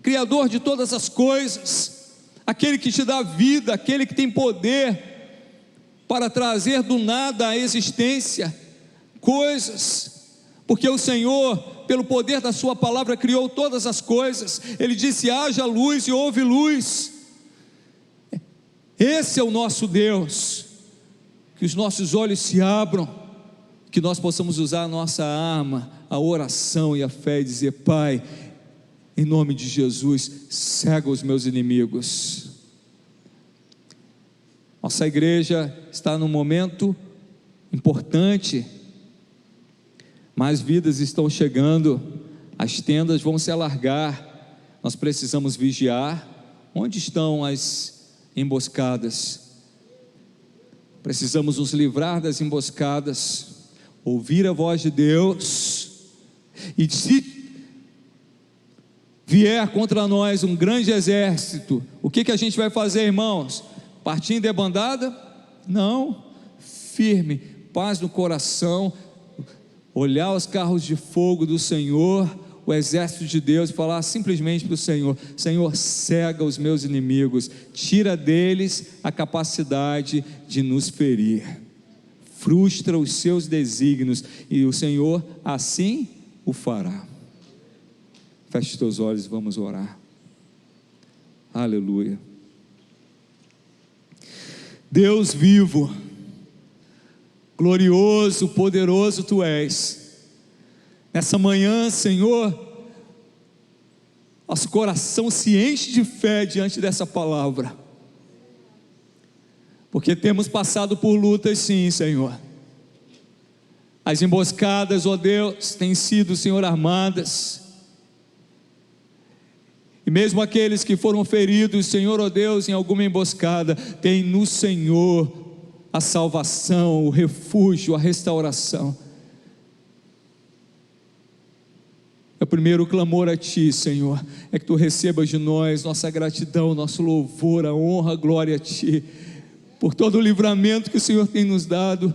criador de todas as coisas, aquele que te dá vida, aquele que tem poder para trazer do nada à existência coisas, porque o Senhor, pelo poder da sua palavra, criou todas as coisas. Ele disse: haja luz e houve luz. Esse é o nosso Deus. Que os nossos olhos se abram, que nós possamos usar a nossa arma, a oração e a fé, e dizer: Pai, em nome de Jesus, cega os meus inimigos. Nossa igreja está num momento importante, mais vidas estão chegando, as tendas vão se alargar, nós precisamos vigiar. Onde estão as emboscadas? Precisamos nos livrar das emboscadas, ouvir a voz de Deus, e se vier contra nós um grande exército, o que a gente vai fazer, irmãos? Partir em debandada? Não, firme, paz no coração, olhar os carros de fogo do Senhor, o exército de Deus, e falar simplesmente para o Senhor: Senhor, cega os meus inimigos, tira deles a capacidade de nos ferir, frustra os seus desígnios, e o Senhor assim o fará. Feche os teus olhos e vamos orar. Aleluia. Deus vivo, glorioso, poderoso Tu és. Nessa manhã, Senhor, nosso coração se enche de fé diante dessa palavra, porque temos passado por lutas, sim, Senhor. As emboscadas, ó Deus, têm sido, Senhor, armadas, e mesmo aqueles que foram feridos, Senhor, ó Deus, em alguma emboscada, tem no Senhor a salvação, o refúgio, a restauração. Eu primeiro clamor a Ti, Senhor, é que Tu recebas de nós nossa gratidão, nosso louvor, a honra, a glória a Ti, por todo o livramento que o Senhor tem nos dado,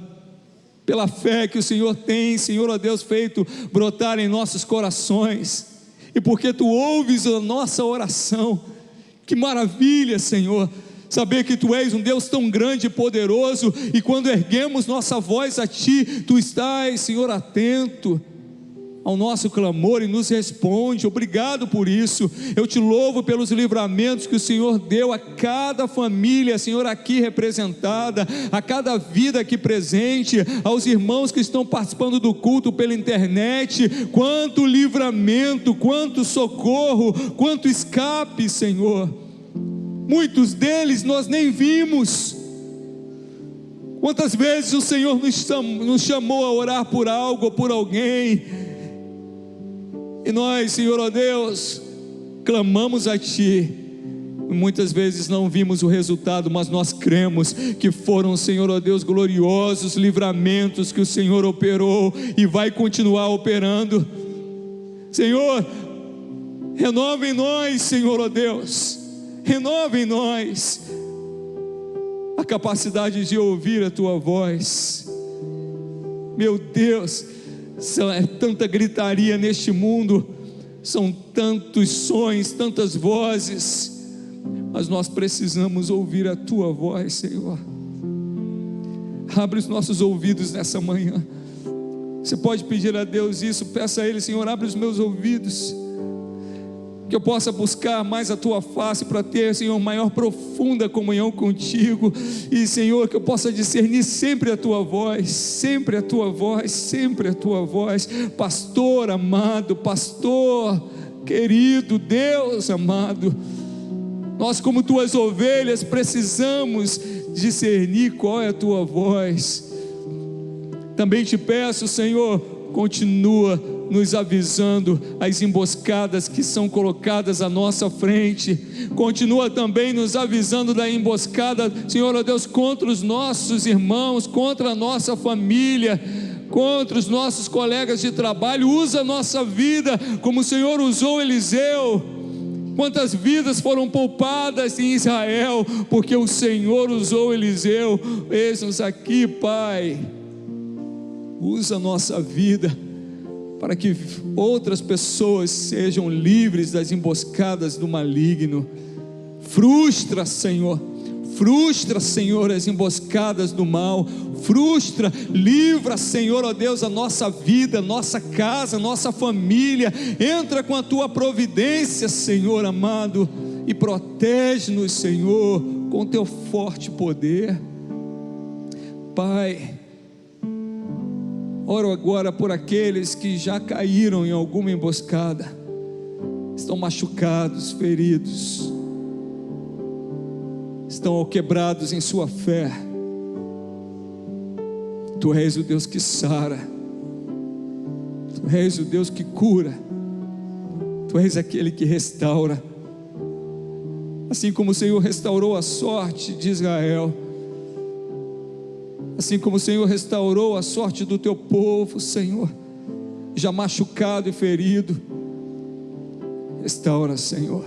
pela fé que o Senhor tem, Senhor, ó Deus, feito brotar em nossos corações, e porque Tu ouves a nossa oração. Que maravilha, Senhor, saber que Tu és um Deus tão grande e poderoso, e quando erguemos nossa voz a Ti, Tu estás, Senhor, atento ao nosso clamor e nos responde. Obrigado por isso. Eu Te louvo pelos livramentos que o Senhor deu a cada família, Senhor, aqui representada, a cada vida aqui presente, aos irmãos que estão participando do culto pela internet. Quanto livramento, quanto socorro, quanto escape, Senhor. Muitos deles nós nem vimos. Quantas vezes o Senhor nos chamou a orar por algo ou por alguém, e nós, Senhor, ó Deus, clamamos a Ti, muitas vezes não vimos o resultado, mas nós cremos que foram, Senhor, ó Deus, gloriosos livramentos que o Senhor operou e vai continuar operando. Senhor, renova em nós, Senhor, ó Deus, renova em nós a capacidade de ouvir a Tua voz. Meu Deus, é tanta gritaria neste mundo, são tantos sons, tantas vozes, mas nós precisamos ouvir a Tua voz, Senhor. Abre os nossos ouvidos nessa manhã. Você pode pedir a Deus isso, peça a Ele: Senhor, abre os meus ouvidos, que eu possa buscar mais a Tua face, para ter, Senhor, maior profunda comunhão contigo, e, Senhor, que eu possa discernir sempre a Tua voz, sempre a Tua voz, sempre a Tua voz. Pastor amado, pastor querido, Deus amado, nós, como Tuas ovelhas, precisamos discernir qual é a Tua voz. Também Te peço, Senhor, continua nos avisando as emboscadas que são colocadas à nossa frente. Continua também nos avisando da emboscada, Senhor, ó Deus, contra os nossos irmãos, contra a nossa família, contra os nossos colegas de trabalho. Usa a nossa vida como o Senhor usou Eliseu. Quantas vidas foram poupadas em Israel, porque o Senhor usou Eliseu. Eis-nos aqui, Pai. Usa a nossa vida para que outras pessoas sejam livres das emboscadas do maligno. Frustra, Senhor, as emboscadas do mal. Frustra, livra, Senhor, ó Deus, a nossa vida, nossa casa, nossa família. Entra com a Tua providência, Senhor amado, e protege-nos, Senhor, com Teu forte poder. Pai, oro agora por aqueles que já caíram em alguma emboscada, estão machucados, feridos, estão quebrados em sua fé. Tu és o Deus que sara, Tu és o Deus que cura, Tu és aquele que restaura. Assim como o Senhor restaurou a sorte de Israel, assim como o Senhor restaurou a sorte do Teu povo, Senhor, já machucado e ferido, restaura, Senhor.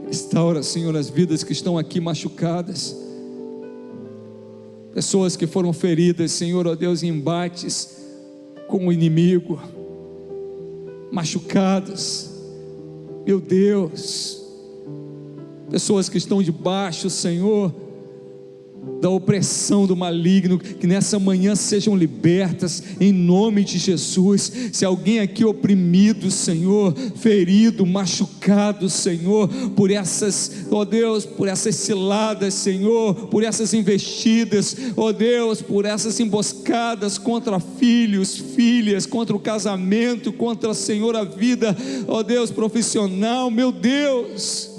Restaura, Senhor, as vidas que estão aqui machucadas, pessoas que foram feridas, Senhor, ó Deus, em embates com o inimigo, machucadas, meu Deus, pessoas que estão debaixo, Senhor, da opressão do maligno, que nessa manhã sejam libertas em nome de Jesus. Se alguém aqui oprimido, Senhor, ferido, machucado, Senhor, por essas, ó Deus, por essas ciladas, Senhor, por essas investidas, ó Deus, por essas emboscadas contra filhos, filhas, contra o casamento, contra, Senhor, a vida, ó Deus, profissional, meu Deus,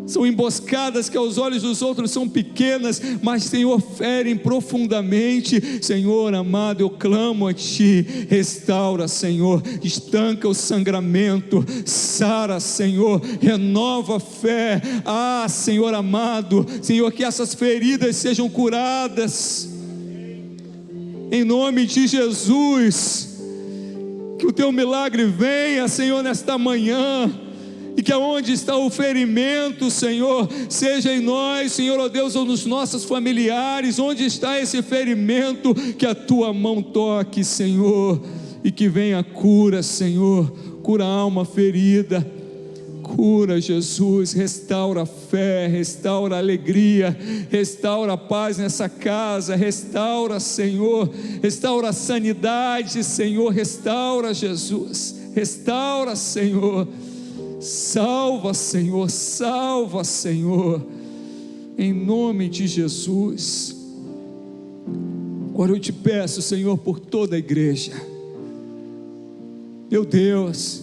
são emboscadas que aos olhos dos outros são pequenas, mas, Senhor, ferem profundamente. Senhor amado, eu clamo a Ti, restaura, Senhor, estanca o sangramento, sara, Senhor, renova a fé. Senhor amado, Senhor, que essas feridas sejam curadas em nome de Jesus. Que o teu milagre venha, Senhor, nesta manhã, e que aonde está o ferimento, Senhor, seja em nós, Senhor, ó Deus, ou nos nossos familiares, onde está esse ferimento, que a tua mão toque, Senhor, e que venha a cura, Senhor, cura a alma ferida, cura, Jesus, restaura a fé, restaura a alegria, restaura a paz nessa casa, restaura, Senhor, restaura a sanidade, Senhor, restaura, Jesus, restaura, Senhor, salva, Senhor, salva, Senhor, em nome de Jesus. Agora eu te peço, Senhor, por toda a igreja, meu Deus,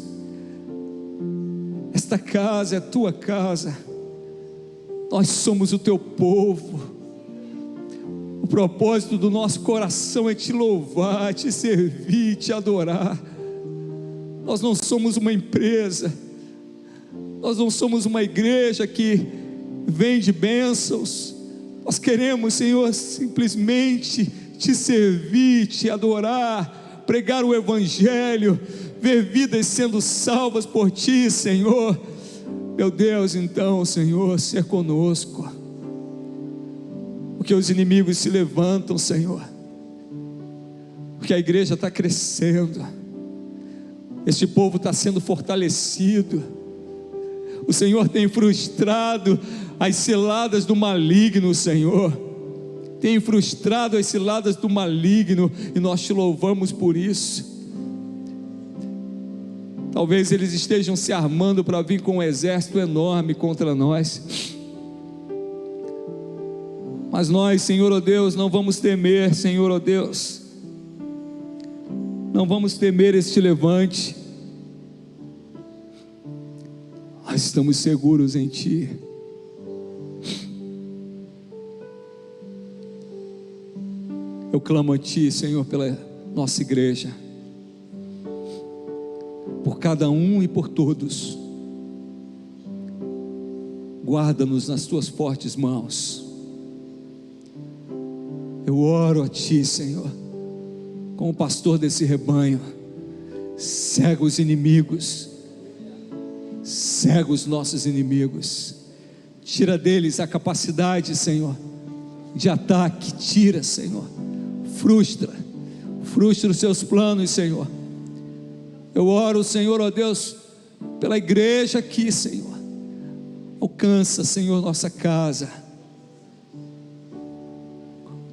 esta casa é a tua casa, nós somos o teu povo, o propósito do nosso coração é te louvar, te servir, te adorar. Nós não somos uma empresa, nós não somos uma igreja que vende bênçãos, nós queremos, Senhor, simplesmente te servir, te adorar, pregar o evangelho, ver vidas sendo salvas por ti, Senhor. Meu Deus, então, Senhor, ser conosco, porque os inimigos se levantam, Senhor, porque a igreja está crescendo, este povo está sendo fortalecido, o Senhor tem frustrado as ciladas do maligno, Senhor, tem frustrado as ciladas do maligno, e nós te louvamos por isso. Talvez eles estejam se armando para vir com um exército enorme contra nós, mas nós, Senhor, ó Deus, não vamos temer, Senhor, ó Deus, não vamos temer este levante, nós estamos seguros em Ti. Eu clamo a Ti, Senhor, pela nossa igreja, por cada um e por todos, guarda-nos nas Tuas fortes mãos. Eu oro a Ti, Senhor, como pastor desse rebanho, cega os inimigos, cega os nossos inimigos, tira deles a capacidade, Senhor, de ataque, tira, Senhor, frustra os seus planos, Senhor. Eu oro, Senhor, ó Deus, pela igreja aqui, Senhor, alcança, Senhor, nossa casa,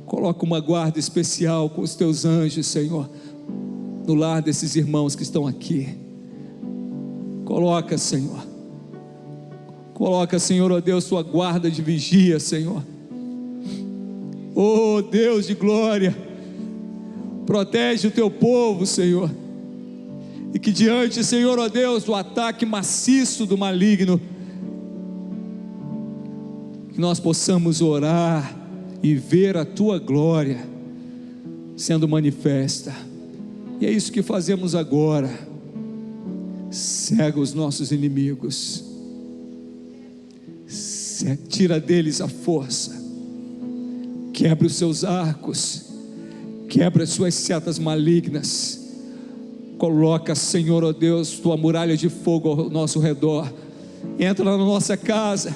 coloca uma guarda especial com os Teus anjos, Senhor, no lar desses irmãos que estão aqui. Coloca, Senhor, ó Deus, Tua guarda de vigia, Senhor. Oh Deus de glória, protege o Teu povo, Senhor, e que diante, Senhor, ó Deus, do ataque maciço do maligno, que nós possamos orar e ver a Tua glória sendo manifesta. E é isso que fazemos agora. Cega os nossos inimigos, tira deles a força, quebra os seus arcos, quebra as suas setas malignas, coloca, Senhor, ó Deus, Tua muralha de fogo ao nosso redor. Entra na nossa casa,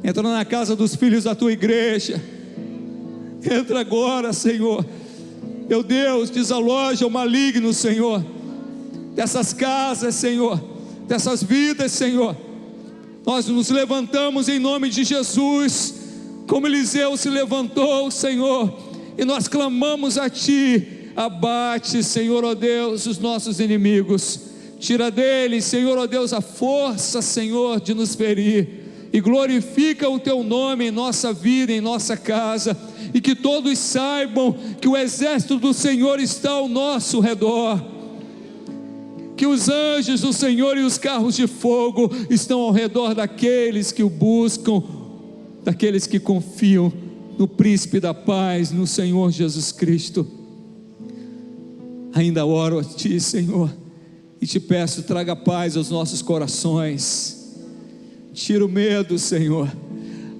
entra na casa dos filhos da Tua igreja, entra agora, Senhor, meu Deus, desaloja o maligno, Senhor, dessas casas, Senhor, dessas vidas, Senhor. Nós nos levantamos em nome de Jesus, como Eliseu se levantou, Senhor, e nós clamamos a Ti: abate, Senhor, ó Deus, os nossos inimigos, tira deles, Senhor, ó Deus, a força, Senhor, de nos ferir, e glorifica o Teu nome em nossa vida, em nossa casa, e que todos saibam que o exército do Senhor está ao nosso redor, que os anjos do Senhor e os carros de fogo estão ao redor daqueles que o buscam, daqueles que confiam no Príncipe da Paz, no Senhor Jesus Cristo. Ainda oro a Ti, Senhor, e Te peço: traga paz aos nossos corações, tira o medo, Senhor,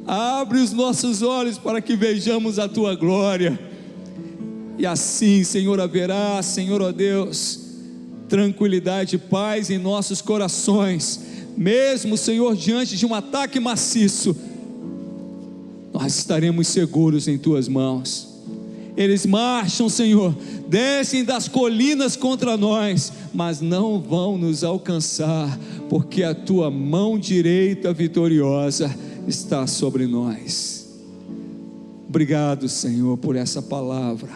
abre os nossos olhos para que vejamos a Tua glória, e assim, Senhor, haverá, Senhor, ó Deus, tranquilidade e paz em nossos corações, mesmo, Senhor, diante de um ataque maciço, nós estaremos seguros em Tuas mãos. Eles marcham, Senhor, descem das colinas contra nós, mas não vão nos alcançar, porque a Tua mão direita vitoriosa está sobre nós. Obrigado, Senhor, por essa palavra.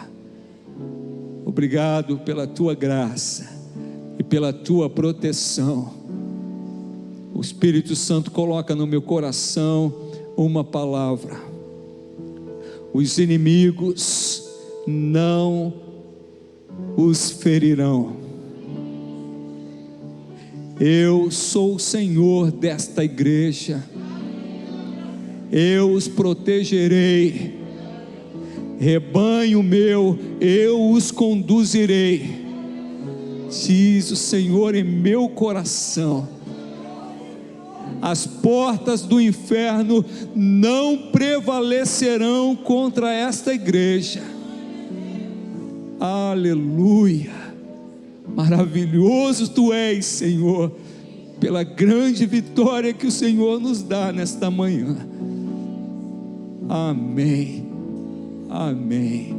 Obrigado pela Tua graça e pela Tua proteção. O Espírito Santo coloca no meu coração uma palavra: os inimigos não os ferirão. Eu sou o Senhor desta igreja, eu os protegerei, rebanho meu, eu os conduzirei, diz o Senhor em meu coração. As portas do inferno não prevalecerão contra esta igreja. Aleluia. Maravilhoso Tu és, Senhor, pela grande vitória que o Senhor nos dá nesta manhã. Amém. Amém.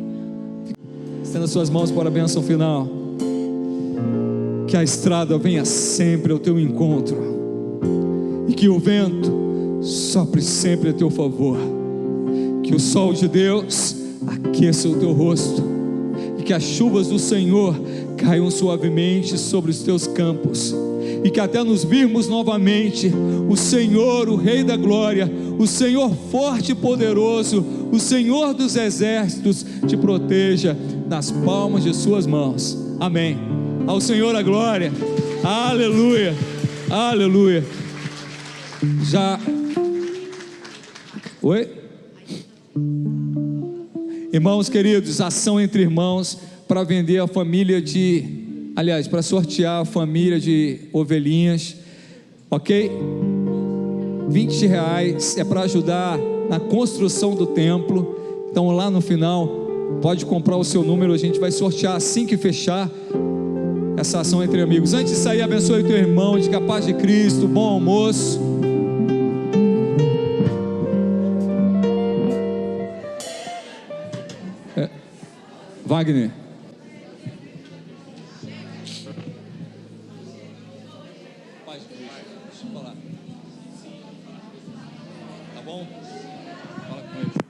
Estenda suas mãos para a bênção final. Que a estrada venha sempre ao teu encontro, e que o vento sopre sempre a teu favor, que o sol de Deus aqueça o teu rosto, e que as chuvas do Senhor caiam suavemente sobre os teus campos, e que até nos virmos novamente, o Senhor, o Rei da Glória, o Senhor forte e poderoso, o Senhor dos exércitos, te proteja nas palmas de suas mãos. Amém. Ao Senhor a glória. Aleluia. Aleluia. Já. Oi? Irmãos queridos, ação entre irmãos para vender a família para sortear a família de ovelhinhas, ok? R$20 é para ajudar na construção do templo. Então lá no final pode comprar o seu número, a gente vai sortear assim que fechar essa ação entre amigos. Antes de sair, abençoe o teu irmão, de paz de Cristo, bom almoço. Wagner. Deixa eu falar. Tá bom? Fala com ele.